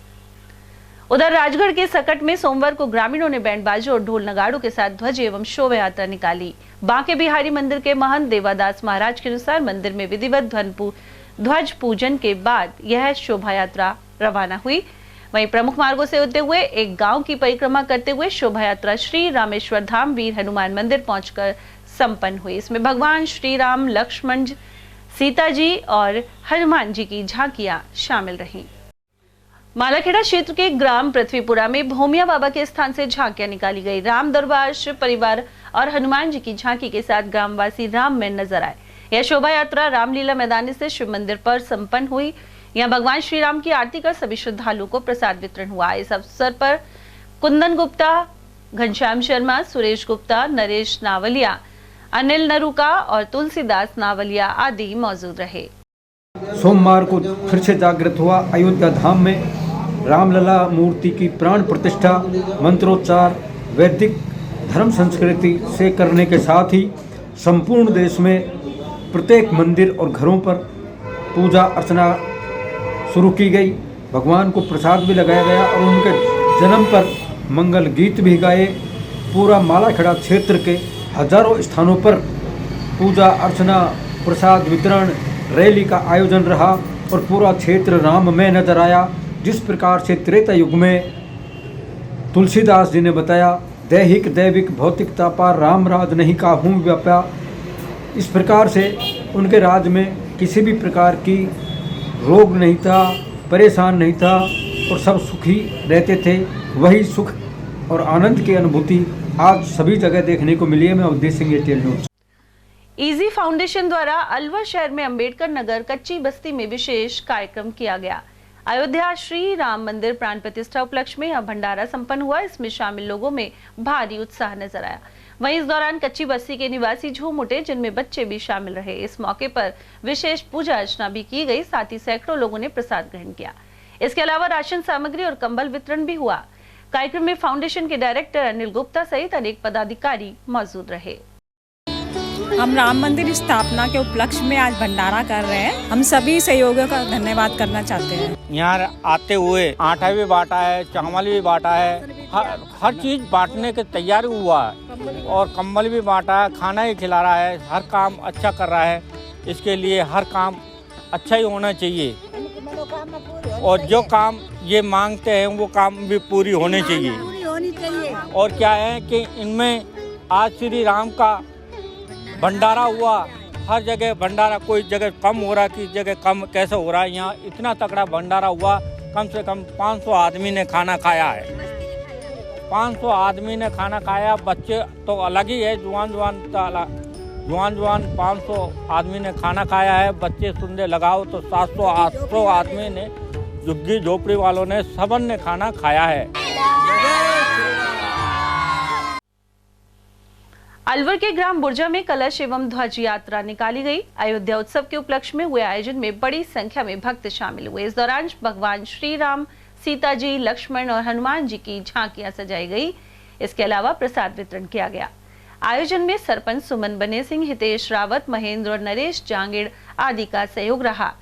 S2: उधर राजगढ़ के सकट में सोमवार को ग्रामीणों ने बैंड बाजों और ढोल नगाड़ों के साथ ध्वज एवं शोभा यात्रा निकाली। बांके बिहारी मंदिर के महंत देवादास महाराज के अनुसार मंदिर में विधिवत ध्वज पूजन के बाद यह शोभा यात्रा रवाना हुई। वहीं प्रमुख मार्गों से होते हुए एक गांव की परिक्रमा करते हुए शोभा यात्रा श्री रामेश्वर धाम वीर हनुमान मंदिर पहुंचकर संपन्न हुई। इसमें भगवान श्री राम, लक्ष्मण सीता जी और हनुमान जी की झांकियां शामिल रहीं। मालाखेड़ा क्षेत्र के ग्राम पृथ्वीपुरा में भोमिया बाबा के स्थान से झांकियां निकाली गई। राम दरबार शिव परिवार और हनुमान जी की झांकी के साथ ग्रामवासी राम में नजर आए। यह शोभा यात्रा रामलीला मैदान से शिव मंदिर पर संपन्न हुई। यहाँ भगवान श्री राम की आरती कर सभी श्रद्धालुओं को प्रसाद वितरण हुआ। इस अवसर पर कुंदन गुप्ता, घनश्याम शर्मा, सुरेश गुप्ता, नरेश नावलिया, अनिल नरूका और तुलसीदास नावलिया आदि मौजूद रहे।
S3: सोमवार को फिर से जागृत हुआ अयोध्या धाम में रामलला मूर्ति की प्राण प्रतिष्ठा मंत्रोच्चार वैदिक धर्म संस्कृति से करने के साथ ही संपूर्ण देश में प्रत्येक मंदिर और घरों पर पूजा अर्चना शुरू की गई। भगवान को प्रसाद भी लगाया गया और उनके जन्म पर मंगल गीत भी गाए। पूरा मालाखेड़ा क्षेत्र के हजारों स्थानों पर पूजा अर्चना, प्रसाद वितरण, रैली का आयोजन रहा और पूरा क्षेत्र राम में नजर आया। जिस प्रकार से त्रेता युग में तुलसीदास जी ने बताया, दैहिक दैविक भौतिकता पर राम राज नहीं काहूँ व्याप्या। इस प्रकार से उनके राज में किसी भी प्रकार की रोग नहीं था, परेशान नहीं था और सब सुखी रहते थे। वही सुख और आनंद की अनुभूति आज सभी जगह देखने को मिली है। मैं Awadhesh Singh, ATL news.
S2: Easy foundation द्वारा अलवर शहर में अंबेडकर नगर कच्ची बस्ती में विशेष कार्यक्रम किया गया। अयोध्या श्री राम मंदिर प्राण प्रतिष्ठा उपलक्ष्य में यह भंडारा संपन्न हुआ। इसमें शामिल लोगों में भारी उत्साह नजर आया। वहीं इस दौरान कच्ची बस्ती के निवासी झूम उठे, जिनमें बच्चे भी शामिल रहे। इस मौके पर विशेष पूजा अर्चना भी की गई। साथ ही सैकड़ों लोगों ने प्रसाद ग्रहण किया। इसके अलावा राशन सामग्री और कंबल वितरण भी हुआ। कार्यक्रम में फाउंडेशन के डायरेक्टर अनिल गुप्ता सहित अनेक पदाधिकारी मौजूद रहे।
S22: हम राम मंदिर स्थापना के उपलक्ष्य में आज भंडारा कर रहे हैं। हम सभी सहयोगियों का धन्यवाद करना चाहते हैं।
S23: यहाँ आते हुए आटा भी बांटा है, चावल भी बांटा है, हर चीज़ बांटने के तैयारी हुआ है और कंबल भी बांटा है, खाना ही खिला रहा है। हर काम अच्छा कर रहा है। इसके लिए हर काम अच्छा ही होना चाहिए और जो काम ये मांगते हैं वो काम भी पूरी होनी चाहिए। और क्या है कि इनमें आज श्री राम का भंडारा हुआ। हर जगह भंडारा, कोई जगह कम हो रहा है, किसी जगह कम कैसे हो रहा है। यहाँ इतना तगड़ा भंडारा हुआ, कम से कम 500 आदमी ने खाना खाया है। 500 आदमी ने खाना खाया। बच्चे तो अलग ही है, जवान 500 आदमी ने खाना खाया है। बच्चे सुनने लगाओ तो 700-800 आदमी ने, झुग्गी झोपड़ी वालों ने, सबन ने खाना खाया है।
S2: अलवर के ग्राम बुर्जा में कलश एवं ध्वज यात्रा निकाली गई। अयोध्या उत्सव के उपलक्ष्य में हुए आयोजन में बड़ी संख्या में भक्त शामिल हुए। इस दौरान भगवान श्री राम, सीता जी, लक्ष्मण और हनुमान जी की झांकियां सजाई गई। इसके अलावा प्रसाद वितरण किया गया। आयोजन में सरपंच सुमन बने सिंह, हितेश रावत, महेंद्र और नरेश जांगिड़ आदि का सहयोग रहा।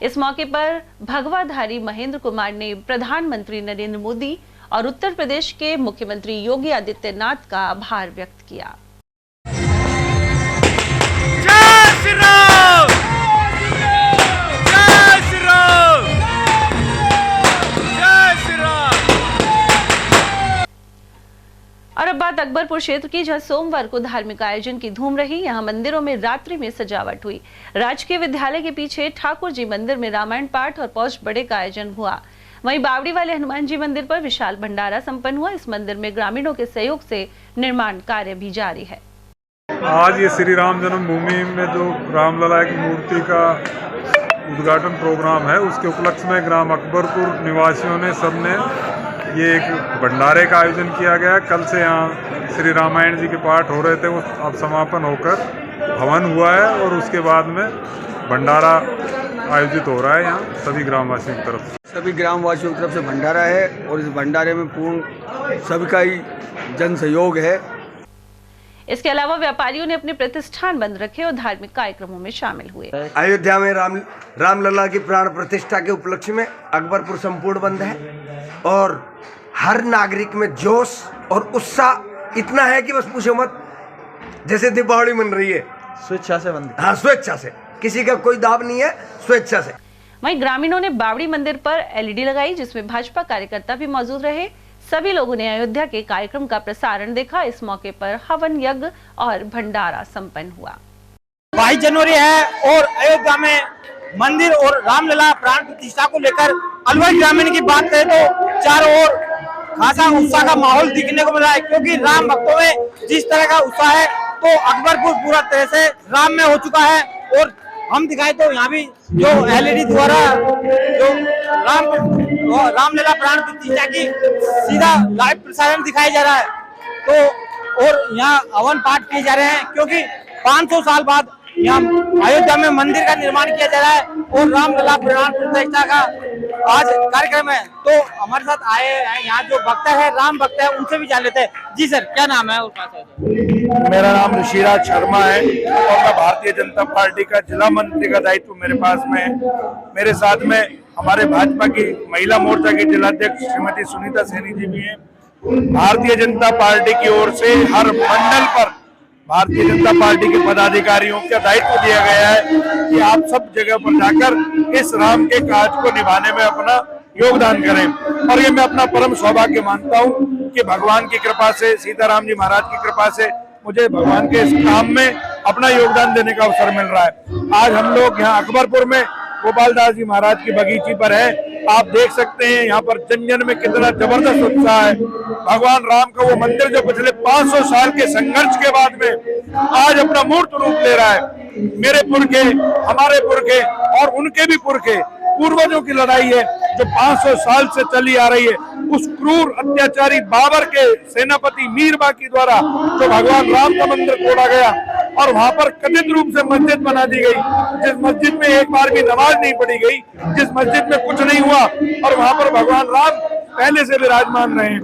S2: इस मौके पर भगवाधारी महेंद्र कुमार ने प्रधानमंत्री नरेंद्र मोदी और उत्तर प्रदेश के मुख्यमंत्री योगी आदित्यनाथ का आभार व्यक्त किया। और अब बात अकबरपुर क्षेत्र की, जहां सोमवार को धार्मिक आयोजन की धूम रही। यहां मंदिरों में रात्रि में सजावट हुई। राजकीय विद्यालय के पीछे ठाकुर जी मंदिर में रामायण पाठ और पौष बड़े का आयोजन हुआ। वहीं बावड़ी वाले हनुमान जी मंदिर पर विशाल भंडारा संपन्न हुआ। इस मंदिर में ग्रामीणों के सहयोग से निर्माण कार्य भी जारी है।
S24: आज ये श्री राम जन्मभूमि में जो रामलला की मूर्ति का उद्घाटन प्रोग्राम है, उसके उपलक्ष्य में ग्राम अकबरपुर निवासियों ने सबने ये एक भंडारे का आयोजन किया गया। कल से यहाँ श्री रामायण जी के पाठ हो रहे थे, वो अब समापन होकर हवन हुआ है और उसके बाद में भंडारा आयोजित हो रहा है यहाँ सभी ग्रामवासियों की तरफ से।
S25: सभी ग्रामवासियों की तरफ से भंडारा है और इस भंडारे में पूर्ण सबका ही जन सहयोग है।
S2: इसके अलावा व्यापारियों ने अपने प्रतिष्ठान बंद रखे और धार्मिक कार्यक्रमों में शामिल हुए।
S26: अयोध्या में रामलला की प्राण प्रतिष्ठा के उपलक्ष्य में अकबरपुर संपूर्ण बंद है और हर नागरिक में जोश और उत्साह इतना है कि बस पूछो मत। जैसे दीपावली मन रही है,
S25: स्वेच्छा से बंद।
S26: हाँ, स्वेच्छा से, किसी का कोई दाब नहीं है, स्वेच्छा से।
S2: वहीं ग्रामीणों ने बावड़ी मंदिर पर एलईडी लगाई, जिसमें भाजपा कार्यकर्ता भी मौजूद रहे। सभी लोगों ने अयोध्या के कार्यक्रम का प्रसारण देखा। इस मौके पर हवन यज्ञ और भंडारा संपन्न हुआ।
S23: 22 जनवरी है और अयोध्या में मंदिर और रामलला प्राण प्रतिष्ठा को लेकर अलवर ग्रामीण की बात करें तो चारों ओर खासा उत्साह का माहौल दिखने को मिला है, क्योंकि राम भक्तों में जिस तरह का उत्साह है तो अकबरपुर पूरा तरह से राम में हो चुका है। और हम दिखाए तो यहाँ भी जो LED द्वारा जो रामलला प्राण प्रतिष्ठा की सीधा लाइव प्रसारण दिखाया जा रहा है, तो और यहाँ हवन पाठ किए जा रहे हैं, क्योंकि 500 साल बाद यहाँ अयोध्या में मंदिर का निर्माण किया जा रहा है और रामलला प्राण प्रतिष्ठा का आज कार्यक्रम है। तो हमारे साथ आए हैं यहाँ जो भक्त है, राम भक्त है, उनसे भी जान लेते हैं। जी सर, क्या नाम है?
S4: मेरा नाम ऋषिराज शर्मा है और मैं भारतीय जनता पार्टी का जिला मंत्री का दायित्व मेरे पास में है। मेरे साथ में हमारे भाजपा की महिला मोर्चा की जिलाध्यक्ष श्रीमती सुनीता सैनी जी भी हैं। भारतीय जनता पार्टी की ओर से हर मंडल पर भारतीय जनता पार्टी के पदाधिकारियों का दायित्व दिया गया है कि आप सब जगह पर जाकर इस राम के काज को निभाने में अपना योगदान करें। और ये मैं अपना परम सौभाग्य मानता हूँ कि भगवान की कृपा से, सीताराम जी महाराज की कृपा से मुझे भगवान के इस काम में अपना योगदान देने का अवसर मिल रहा है। आज हम लोग यहाँ अकबरपुर में गोपाल दास जी महाराज की बगीची पर है। आप देख सकते हैं यहाँ पर जन जन में कितना जबरदस्त उत्साह है। भगवान राम का वो मंदिर जो पिछले 500 साल के संघर्ष के बाद में आज अपना मूर्त रूप ले रहा है। मेरे पुरखे, हमारे पुरखे और उनके भी पुरखे, पूर्वजों की लड़ाई है जो 500 साल से चली आ रही है। उस क्रूर अत्याचारी बाबर के सेनापति मीर बाकी द्वारा जो भगवान राम का मंदिर तोड़ा गया और वहां पर कथित रूप से मस्जिद बना दी गई, जिस मस्जिद में एक बार भी नमाज नहीं पढ़ी गई, जिस मस्जिद में कुछ नहीं हुआ और वहां पर भगवान राम पहले से विराजमान रहे।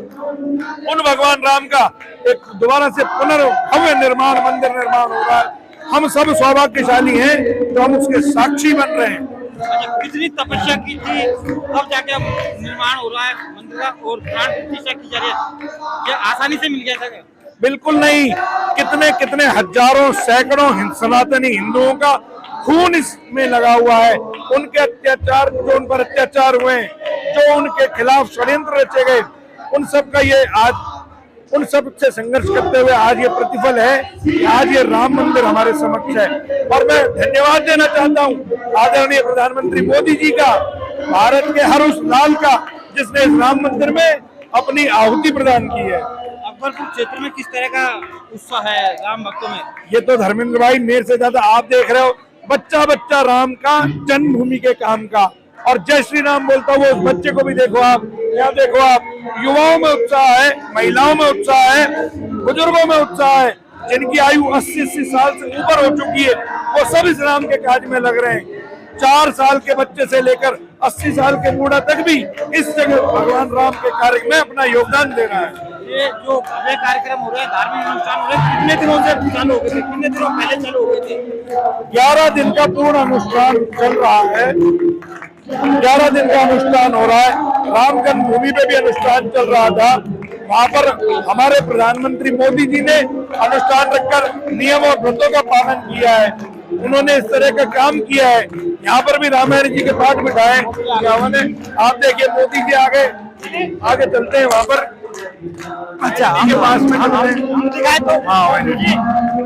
S4: उन भगवान राम का एक दोबारा से पुनर्भव्य निर्माण, मंदिर निर्माण हो रहा है। हम सब सौभाग्यशाली हैं तो हम उसके साक्षी बन रहे हैं।
S23: कितनी तपस्या की थी, अब जाके निर्माण हो रहा है मंदिर का और प्राण प्रतिष्ठा की जा रही है, ये आसानी से मिल गया था?
S4: बिल्कुल नहीं, कितने कितने हजारों सैकड़ों सनातनी हिंदुओं का खून इसमें लगा हुआ है। उनके अत्याचार, जो उन पर अत्याचार हुए, जो उनके खिलाफ षड्यंत्र रचे गए, उन सब का ये आज, उन सब से संघर्ष करते हुए आज ये प्रतिफल है कि आज ये राम मंदिर हमारे समक्ष है। और मैं धन्यवाद देना चाहता हूँ आदरणीय प्रधानमंत्री मोदी जी का, भारत के हर उस लाल का जिसने इस राम मंदिर में अपनी आहुति प्रदान की है।
S23: अकबरपुर क्षेत्र में किस तरह का उत्साह है राम भक्तों में?
S4: ये तो धर्मेंद्र भाई मेरे से ज्यादा आप देख रहे हो, बच्चा बच्चा राम का, जन्मभूमि के काम का, और जय श्री राम बोलता हुआ उस बच्चे को भी देखो आप, यहाँ देखो आप, युवाओं में उत्साह है, महिलाओं में उत्साह है, बुजुर्गों में उत्साह है। जिनकी आयु 80 साल से ऊपर हो चुकी है वो सब इस राम के काज में लग रहे हैं। 4 साल के बच्चे से लेकर 80 साल के बूढ़ा तक भी इस जगह भगवान राम के कार्य में अपना योगदान दे रहा है।
S23: ये जो भव्य कार्यक्रम हो रहा है, धार्मिक अनुष्ठान हो रहे हैं, कितने दिनों से चालू हो गए थे, कितने दिनों पहले चालू हो गए थे?
S4: 11 दिन का पूर्ण अनुष्ठान चल रहा है। 11 दिन का अनुष्ठान हो रहा है। राम जन्मभूमि पे भी अनुष्ठान चल रहा था, वहाँ पर हमारे प्रधानमंत्री मोदी जी ने अनुष्ठान रखकर नियम और व्रतों का पालन किया है। उन्होंने इस तरह का काम किया है। यहाँ पर भी रामायण जी के पाठ बिठाए। आप देखिए मोदी जी आगे चलते हैं वहाँ पर।
S23: अच्छा,
S4: के पास में
S23: हम दिखाए तो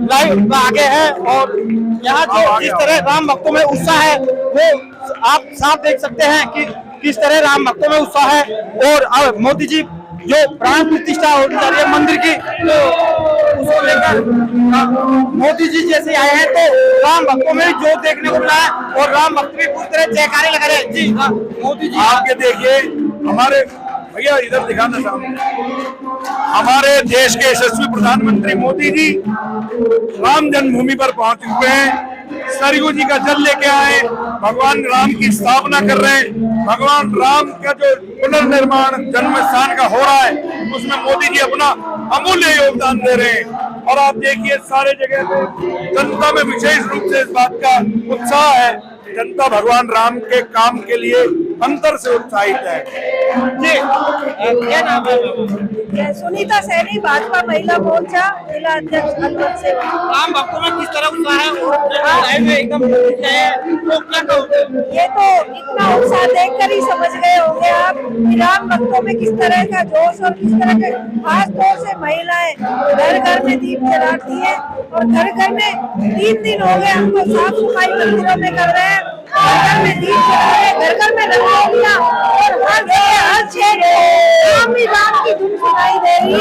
S23: लाइव आगे है और यहाँ जो जिस तरह राम भक्तों में उत्साह है वो आप साफ देख सकते हैं कि किस तरह राम भक्तों में उत्साह है। और मोदी जी जो प्राण प्रतिष्ठा होने जा रही है मंदिर की, तो उसको लेकर मोदी जी जैसे आए हैं तो राम भक्तों में जो देखने को मिला है और राम भक्त भी पूरी तरह जयकारे लगा रहे हैं। जी मोदी जी
S4: आगे देखिए, हमारे भैया इधर दिखाना सामने, हमारे देश के यशस्वी प्रधानमंत्री मोदी जी राम जन्मभूमि पर पहुंच चुके हैं। सरयू जी का जल लेके आए, भगवान राम की स्थापना कर रहे हैं। भगवान राम का जो पुनर्निर्माण जन्म स्थान का हो रहा है उसमें मोदी जी अपना अमूल्य योगदान दे रहे हैं। और आप देखिए सारे जगह पे जनता में विशेष रूप से इस बात का उत्साह है। जनता भगवान राम के काम के लिए अंतर से उत्साहित है।
S13: जी क्या नाम है?
S17: सुनीता सैनी, भाजपा महिला मोर्चा जिला अध्यक्ष अलवर से।
S13: राम भक्तों में किस तरह उत्साह है और एकदम तो क्या कहोगे?
S17: ये तो इतना उत्साह देखकर ही समझ गए होंगे आप कि राम भक्तों में किस तरह का जोश और किस तरह के, खास तौर से महिलाएं घर घर में दीप जलाती है और घर घर में 3 दिन हो गए हमको साफ सफाई मंदिरों में कर रहे हैं, घर में दीप जला रहे, घर में रंगोलियां और हर जगह हर क्षेत्र राम ही राम की धुन सुनाई दे रही है।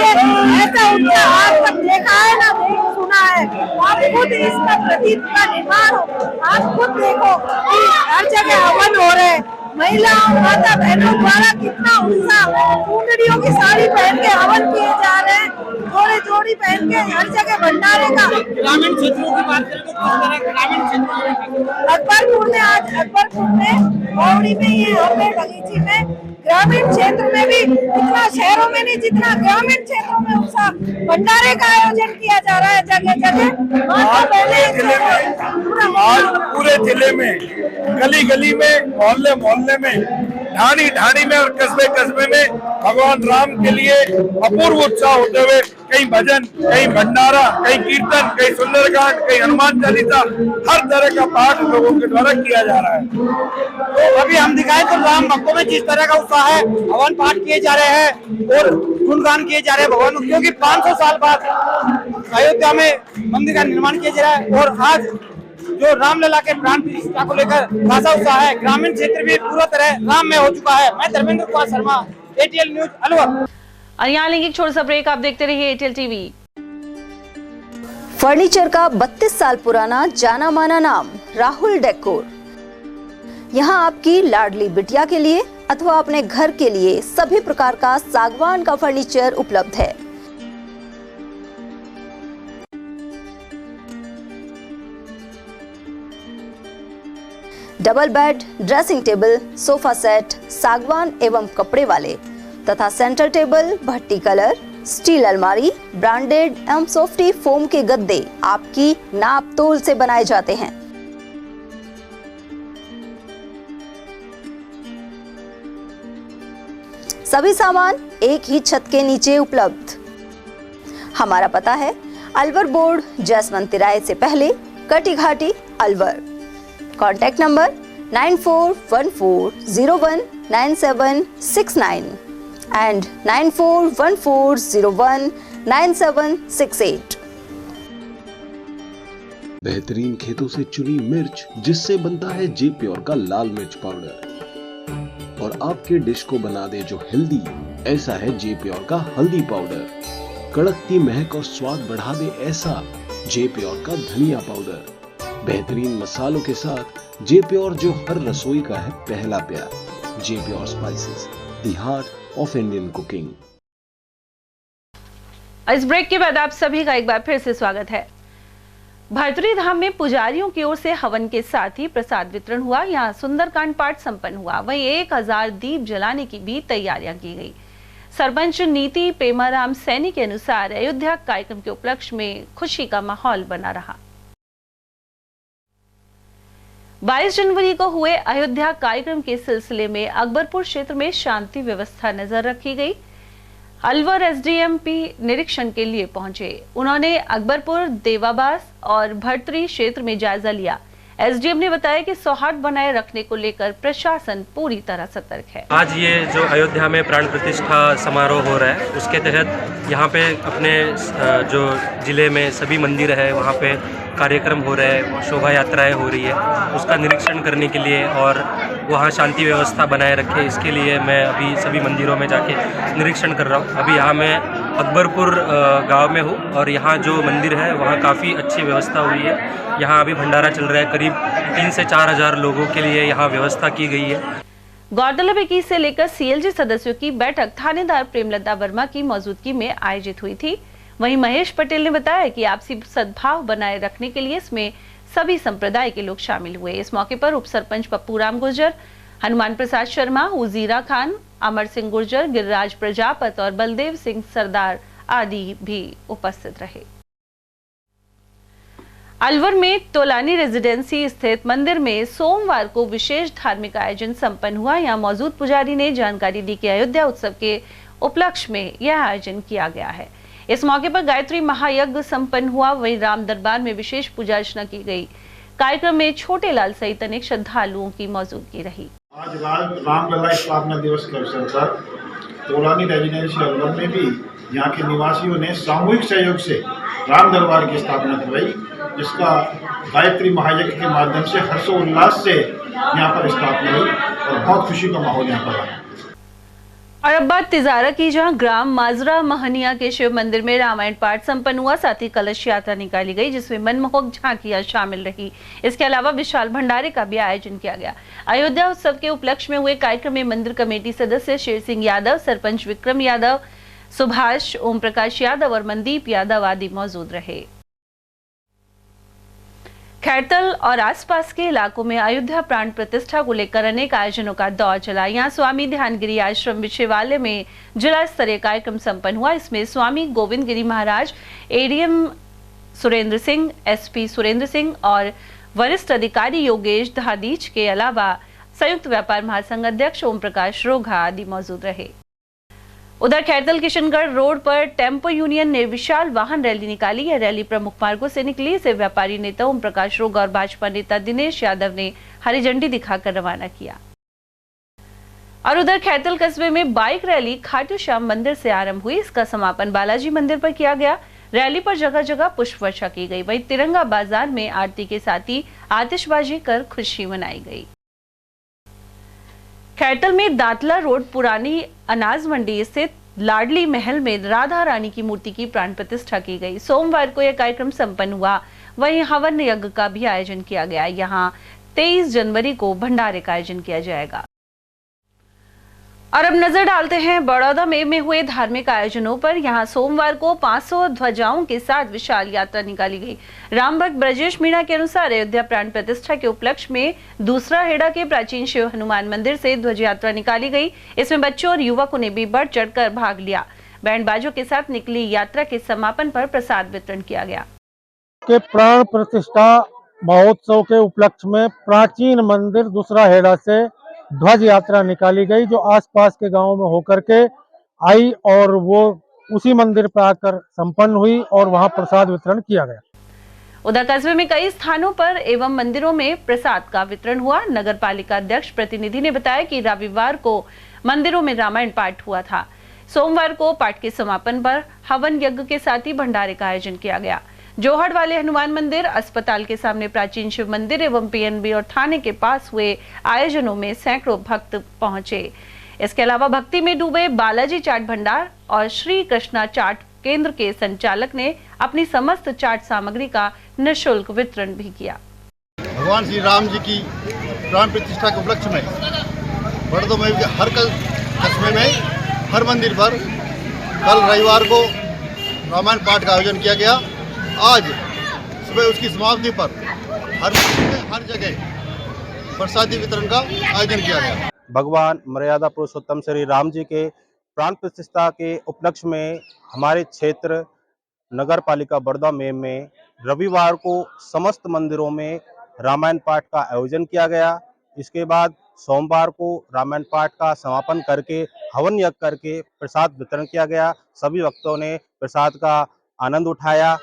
S17: ऐसा उत्साह आज तक देखा है ना सुना है। आप खुद इसका प्रतीक का निर्माण हो, आप खुद देखो कि हर जगह हवन हो रहे हैं, महिलाओं माता बहनों द्वारा कितना उत्साह, कुंडलियों की साड़ी पहन के हवन किए जा रहे हैं, जोड़ी जोड़ी पहन के हर जगह भंडारे का।
S13: ग्रामीण क्षेत्रों की बात करें तो किस तरह ग्रामीण क्षेत्रों
S17: अकबरपुर में आज अकबरपुर में मौड़ी में ये हमें बगीची में ग्रामीण क्षेत्र में भी इतना, शहरों में नहीं जितना ग्रामीण क्षेत्रों में उत्साह, भंडारे का आयोजन किया जा रहा है जगह जगह।
S4: आज पूरे जिले में गली गली में मोहल्ले मोहल्ले में ढाणी ढाणी में और कस्बे कस्बे में भगवान राम के लिए अपूर्व उत्साह होते हुए कहीं भजन, कहीं भंडारा, कहीं कीर्तन, कहीं सुंदरकांड, कहीं हनुमान चालीसा, हर तरह का पाठ लोगों के द्वारा किया जा रहा है।
S13: तो अभी हम दिखाएं तो राम भक्तों में जिस तरह का उत्साह है, हवन पाठ किए जा रहे हैं और गुणगान किए जा रहे हैं भगवान, क्योंकि 500 साल बाद अयोध्या में मंदिर का निर्माण किया जा रहा है और आज जो रामलला के प्राण प्रतिष्ठा को लेकर खासा उत्साह है। ग्रामीण क्षेत्र भी पूरा तरह राम में हो चुका है। मैं धर्मेंद्र कुमार शर्मा, ATL न्यूज अलवर।
S2: और यहाँ लेंगे एक छोटा सा ब्रेक, आप देखते रहिए ATL टीवी।
S18: फर्नीचर का 32 साल पुराना जाना माना नाम राहुल डेकोर। यहाँ आपकी लाडली बिटिया के लिए अथवा अपने घर के लिए सभी प्रकार का सागवान का फर्नीचर उपलब्ध है। Double bed, dressing table, sofa set सागवान एवं कपड़े वाले तथा सेंटर टेबल, भट्टी कलर, स्टील अलमारी, ब्रांडेड एवं सॉफ्टी फोम के गद्दे आपकी नाप तोल से बनाए जाते हैं। सभी सामान एक ही छत के नीचे उपलब्ध। हमारा पता है अलवर बोर्ड, जसवंत तिराहे से पहले, कटी घाटी, अलवर। Contact number 9414019769 and 9414019768।
S5: बेहतरीन खेतों से चुनी मिर्च, जिससे बनता है जे प्योर का लाल मिर्च पाउडर और आपके डिश को बना दे जो हेल्दी, ऐसा है जे प्योर का हल्दी पाउडर। कड़कती महक और स्वाद बढ़ा दे ऐसा जे प्योर का धनिया पाउडर। बेहतरीन मसालों के साथ जे प्योर, जो हर रसोई का है पहला प्यार। J pure spices, the heart of Indian cooking.
S2: इस ब्रेक के बाद आप सभी का एक बार फिर से स्वागत है। भरतरी धाम में पुजारियों की ओर से हवन के साथ ही प्रसाद वितरण हुआ। यहाँ सुंदरकांड पाठ संपन्न हुआ। वहीं 1000 दीप जलाने की भी तैयारियां की गई। सरपंच नीति प्रेमाराम सैनी के अनुसार अयोध्या कार्यक्रम के उपलक्ष्य में खुशी का माहौल बना रहा। 22 जनवरी को हुए अयोध्या कार्यक्रम के सिलसिले में अकबरपुर क्षेत्र में शांति व्यवस्था नजर रखी गई। अलवर SDMP निरीक्षण के लिए पहुंचे। उन्होंने अकबरपुर, देवाबास और भरतरी क्षेत्र में जायजा लिया। SDM ने बताया कि सौहार्द बनाए रखने को लेकर प्रशासन पूरी तरह सतर्क है।
S6: आज ये जो अयोध्या में प्राण प्रतिष्ठा समारोह हो रहा है, उसके तहत यहाँ पे अपने जो जिले में सभी मंदिर है वहाँ पे कार्यक्रम हो रहे हैं, शोभा यात्राएं हो रही है, उसका निरीक्षण करने के लिए और वहाँ शांति व्यवस्था बनाए रखे, इसके लिए मैं अभी सभी मंदिरों में जाके निरीक्षण कर रहा हूँ। अभी यहाँ मैं अकबरपुर गांव में हूँ और यहाँ जो मंदिर है वहाँ काफ़ी अच्छी व्यवस्था हुई है। यहाँ अभी भंडारा चल रहा है, करीब 3 से 4 हज़ार लोगों के लिए यहाँ व्यवस्था की गई है।
S2: गौरतलब है कि इसे लेकर CLG सदस्यों की बैठक थानेदार प्रेमलता वर्मा की मौजूदगी में आयोजित हुई थी। वहीं महेश पटेल ने बताया कि आपसी सद्भाव बनाए रखने के लिए इसमें सभी संप्रदाय के लोग शामिल हुए। इस मौके पर उप सरपंच पप्पू राम गुर्जर, हनुमान प्रसाद शर्मा, उजीरा खान, अमर सिंह गुर्जर, गिरिराज प्रजापत और बलदेव सिंह सरदार आदि भी उपस्थित रहे। अलवर में तोलानी रेजिडेंसी स्थित मंदिर में सोमवार को विशेष धार्मिक आयोजन संपन्न हुआ। यहां मौजूद पुजारी ने जानकारी दी कि अयोध्या उत्सव के उपलक्ष्य में यह आयोजन किया गया है। इस मौके पर गायत्री महायज्ञ संपन्न हुआ। वहीं राम दरबार में विशेष पूजा अर्चना की गई। कार्यक्रम में छोटे लाल सहित अनेक श्रद्धालुओं की मौजूदगी रही।
S7: आज रामलला स्थापना दिवस के अवसर पर तोलानी रेजिडेंसी अलवर में भी यहाँ के निवासियों ने सामूहिक सहयोग से राम दरबार की स्थापना करवाई, जिसका गायत्री महायज्ञ के माध्यम से हर्षोल्लास से यहाँ पर स्थापना हुई और बहुत खुशी का माहौल यहाँ पर आया।
S2: और अब बात तिजारा की, जहां ग्राम माजरा महनिया के शिव मंदिर में रामायण पाठ संपन्न हुआ। साथ ही कलश यात्रा निकाली गई, जिसमें मनमोहक झांकियां शामिल रही। इसके अलावा विशाल भंडारे का भी आयोजन किया गया। अयोध्या उत्सव के उपलक्ष्य में हुए कार्यक्रम में मंदिर कमेटी सदस्य शेर सिंह यादव, सरपंच विक्रम यादव, सुभाष, ओम प्रकाश यादव और मनदीप यादव आदि मौजूद रहे। खैरतल और आसपास के इलाकों में अयोध्या प्राण प्रतिष्ठा को लेकर अनेक आयोजनों का दौर चला। यहाँ स्वामी ध्यानगिरी आश्रम विषयवाल्य में जिला स्तरीय कार्यक्रम संपन्न हुआ। इसमें स्वामी गोविंद गिरी महाराज, एडीएम सुरेंद्र सिंह, एसपी सुरेंद्र सिंह और वरिष्ठ अधिकारी योगेश धादीच के अलावा संयुक्त व्यापार महासंघ अध्यक्ष ओम प्रकाश रोघा आदि मौजूद रहे। उधर खैरतल किशनगढ़ रोड पर टेम्पो यूनियन ने विशाल वाहन रैली निकाली। यह रैली प्रमुख मार्गों से निकली। इसे व्यापारी नेता ओम प्रकाश रोगा और भाजपा नेता दिनेश यादव ने हरी झंडी दिखाकर रवाना किया। और उधर खैरतल कस्बे में बाइक रैली खाटू श्याम मंदिर से आरंभ हुई। इसका समापन बालाजी मंदिर पर किया गया। रैली पर जगह जगह पुष्प वर्षा की गई। वहीं तिरंगा बाजार में आरती के साथ ही आतिशबाजी कर खुशी मनाई गई। खैरतल में दातला रोड पुरानी अनाज मंडी स्थित लाडली महल में राधा रानी की मूर्ति की प्राण प्रतिष्ठा की गई। सोमवार को यह कार्यक्रम संपन्न हुआ। वहीं हवन यज्ञ का भी आयोजन किया गया। यहाँ 23 जनवरी को भंडारे का आयोजन किया जाएगा। और अब नजर डालते हैं बड़ौदा में हुए धार्मिक आयोजनों पर। यहाँ सोमवार को 500 ध्वजाओं के साथ विशाल यात्रा निकाली गई। रामभक्त ब्रजेश मीणा के अनुसार अयोध्या प्राण प्रतिष्ठा के उपलक्ष्य में दूसरा हेड़ा के प्राचीन शिव हनुमान मंदिर से ध्वज यात्रा निकाली गई। इसमें बच्चों और युवकों ने भी बढ़ चढ़कर भाग लिया। बैंड बाजों के साथ निकली यात्रा के समापन पर प्रसाद वितरण किया गया।
S20: के प्राण प्रतिष्ठा महोत्सव के उपलक्ष्य में प्राचीन मंदिर दूसरा हेड़ा से ध्वज यात्रा निकाली गई, जो आसपास के गांवों में होकर के आई और वो उसी मंदिर पर आकर संपन्न हुई और वहां प्रसाद वितरण किया गया।
S2: उधर कस्बे में कई स्थानों पर एवं मंदिरों में प्रसाद का वितरण हुआ। नगर पालिका अध्यक्ष प्रतिनिधि ने बताया कि रविवार को मंदिरों में रामायण पाठ हुआ था। सोमवार को पाठ के समापन पर हवन यज्ञ के साथ ही भंडारे का आयोजन किया गया। जोहड़ वाले हनुमान मंदिर, अस्पताल के सामने प्राचीन शिव मंदिर एवं पीएनबी और थाने के पास हुए आयोजनों में सैकड़ों भक्त पहुंचे। इसके अलावा भक्ति में डूबे बालाजी चाट भंडार और श्री कृष्णा चाट केंद्र के संचालक ने अपनी समस्त चाट सामग्री का निःशुल्क वितरण भी किया।
S8: भगवान श्री राम जी की प्राण प्रतिष्ठा के उपलक्ष्य में बड़ौदा में हर कस्बे में हर मंदिर पर कल रविवार को रामायण पाठ का आयोजन किया गया। आज सुबह उसकी समाप्ति पर हर जगह प्रसादी वितरण का आयोजन किया गया।
S9: भगवान मर्यादा पुरुषोत्तम श्री राम जी के प्राण प्रतिष्ठा के उपलक्ष्य में हमारे क्षेत्र नगर पालिका बड़ौदा में रविवार को समस्त मंदिरों में रामायण पाठ का आयोजन किया गया। इसके बाद सोमवार को रामायण पाठ का समापन करके हवन यज्ञ करके प्रसाद वितरण किया गया। सभी भक्तों ने प्रसाद का आनंद उठाया।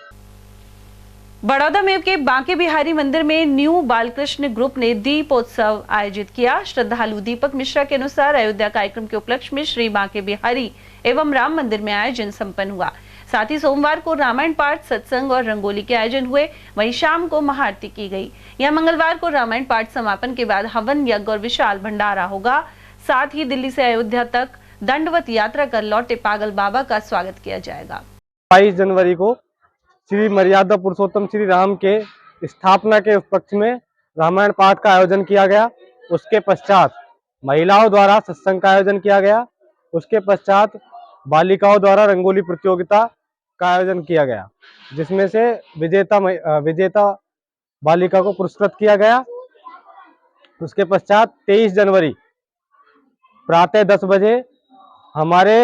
S2: बड़ौदा में के बांके बिहारी मंदिर में न्यू बालकृष्ण ग्रुप ने दीपोत्सव आयोजित किया। श्रद्धालु दीपक मिश्रा के अनुसार अयोध्या कार्यक्रम के उपलक्ष्य में श्री बांके बिहारी एवं राम मंदिर में आयोजन संपन्न हुआ। साथ ही सोमवार को रामायण पाठ, सत्संग और रंगोली के आयोजन हुए। वहीं शाम को महाआरती की गई। यह मंगलवार को रामायण पाठ समापन के बाद हवन यज्ञ और विशाल भंडारा होगा। साथ ही दिल्ली से अयोध्या तक दंडवत यात्रा कर लौटे पागल बाबा का स्वागत किया जाएगा।
S10: 22 जनवरी को श्री मर्यादा पुरुषोत्तम श्री राम के स्थापना के उपलक्ष्य में रामायण पाठ का आयोजन किया गया। उसके पश्चात महिलाओं द्वारा सत्संग का आयोजन किया गया। उसके पश्चात बालिकाओं द्वारा रंगोली प्रतियोगिता का आयोजन किया गया, जिसमें से विजेता बालिका को पुरस्कृत किया गया। उसके पश्चात 23 जनवरी प्रातः 10 बजे हमारे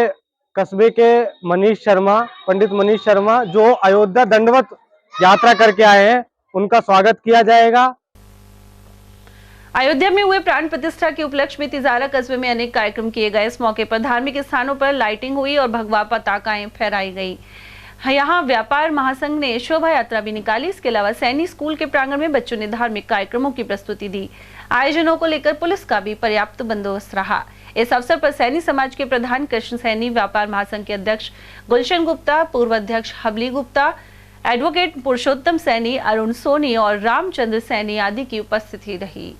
S10: कस्बे के मनीष शर्मा, पंडित मनीष शर्मा, जो अयोध्या दंडवत यात्रा करके आए हैं, उनका स्वागत किया जाएगा।
S2: अयोध्या में हुए प्राण प्रतिष्ठा के उपलक्ष्य में तिजारा कस्बे में अनेक कार्यक्रम किए गए। इस मौके पर धार्मिक स्थानों पर लाइटिंग हुई और भगवा पताकाएं फहराई गई। यहाँ व्यापार महासंघ ने शोभा यात्रा भी निकाली। इसके अलावा सैनी स्कूल के प्रांगण में बच्चों ने धार्मिक कार्यक्रमों की प्रस्तुति दी। आयोजनों को लेकर पुलिस का भी पर्याप्त बंदोबस्त रहा। इस अवसर पर सैनी समाज के प्रधान कृष्ण सैनी, व्यापार महासंघ के अध्यक्ष गुलशन गुप्ता, पूर्व अध्यक्ष हबली गुप्ता, एडवोकेट पुरुषोत्तम सैनी, अरुण सोनी और रामचंद्र सैनी आदि की उपस्थिति रही।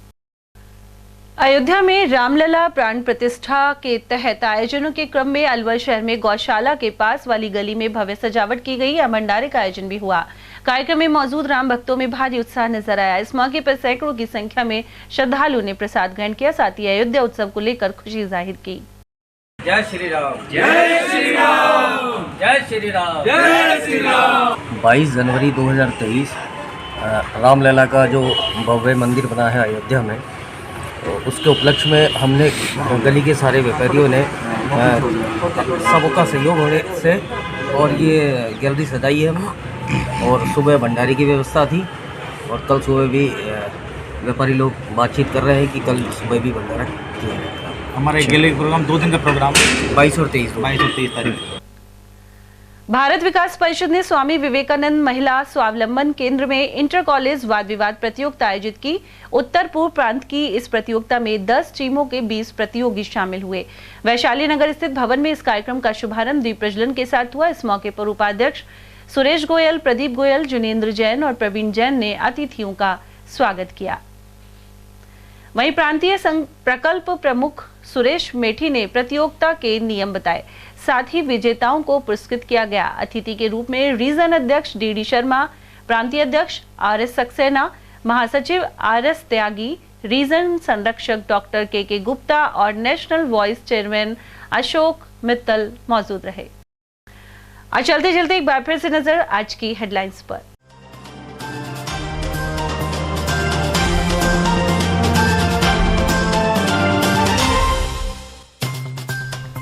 S2: अयोध्या में रामलला प्राण प्रतिष्ठा के तहत आयोजनों के क्रम में अलवर शहर में गौशाला के पास वाली गली में भव्य सजावट की गई। भंडारे का आयोजन भी हुआ। कार्यक्रम में मौजूद राम भक्तों में भारी उत्साह नजर आया। इस मौके पर सैकड़ों की संख्या में श्रद्धालुओं ने प्रसाद ग्रहण किया। साथ ही अयोध्या उत्सव को लेकर खुशी जाहिर की।
S11: जय श्री राम, जय श्री राम, जय श्री राम, जय श्री राम। 22 जनवरी 2023 रामलला का जो भव्य मंदिर बना है अयोध्या में, तो उसके उपलक्ष्य में हमने गली के सारे व्यापारियों ने सबका सहयोग होने से और ये गैलरी सजाई है हमने। और सुबह भंडारे की व्यवस्था थी और कल सुबह भी व्यापारी लोग बातचीत कर रहे हैं कि कल सुबह भी भंडारा किया जाएगा।
S12: हमारा गैलरी प्रोग्राम 2 दिन का प्रोग्राम
S11: 22 और 23 तारीख।
S2: भारत विकास परिषद ने स्वामी विवेकानंद महिला स्वावलंबन केंद्र में इंटर कॉलेज वाद विवाद प्रतियोगिता आयोजित की। उत्तर पूर्व प्रांत की इस प्रतियोगिता में 10 टीमों के 20 प्रतियोगी शामिल हुए। वैशाली नगर स्थित भवन में इस कार्यक्रम का शुभारंभ दीप प्रज्वलन के साथ हुआ। इस मौके पर उपाध्यक्ष सुरेश गोयल, प्रदीप गोयल, जुनेन्द्र जैन और प्रवीण जैन ने अतिथियों का स्वागत किया। वहीं प्रांतीय संघ प्रकल्प प्रमुख सुरेश मेठी ने प्रतियोगिता के नियम बताए। साथ ही विजेताओं को पुरस्कृत किया गया। अतिथि के रूप में रीजन अध्यक्ष डीडी शर्मा, प्रांतीय अध्यक्ष आरएस सक्सेना, महासचिव आरएस त्यागी, रीजन संरक्षक डॉक्टर के गुप्ता और national vice chairman Ashok Mittal मौजूद रहे। आज चलते चलते एक बार फिर से नजर आज की हेडलाइंस पर।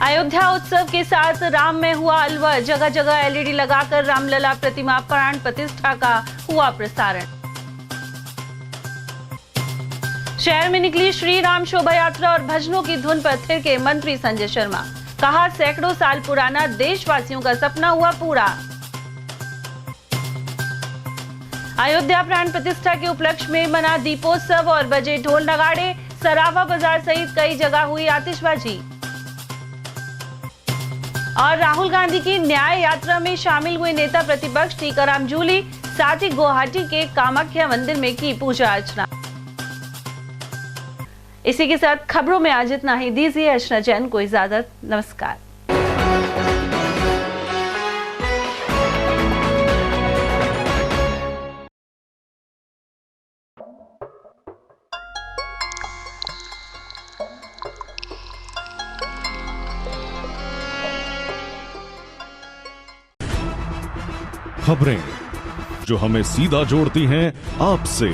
S2: अयोध्या उत्सव के साथ राम में हुआ अलवर। जगह जगह एलईडी लगाकर रामलला प्रतिमा प्राण प्रतिष्ठा का हुआ प्रसारण। शहर में निकली श्री राम शोभा यात्रा और भजनों की धुन पर थिरके मंत्री संजय शर्मा। कहा, सैकड़ों साल पुराना देशवासियों का सपना हुआ पूरा। अयोध्या प्राण प्रतिष्ठा के उपलक्ष्य में मना दीपोत्सव और बजे ढोल नगाड़े। सराफा बाजार सहित कई जगह हुई आतिशबाजी। और राहुल गांधी की न्याय यात्रा में शामिल हुए नेता प्रतिपक्ष टीकाराम जूली। साथ ही गुवाहाटी के कामाख्या मंदिर में की पूजा अर्चना। इसी के साथ खबरों में आज इतना ही। दीजिए अर्चना जैन को इजाजत। नमस्कार।
S14: खबरें जो हमें सीधा जोड़ती हैं आपसे,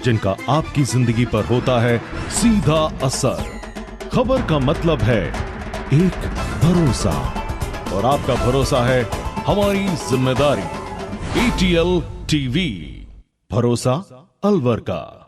S14: जिनका आपकी जिंदगी पर होता है सीधा असर। खबर का मतलब है एक भरोसा, और आपका भरोसा है हमारी जिम्मेदारी। ATL TV, भरोसा अलवर का।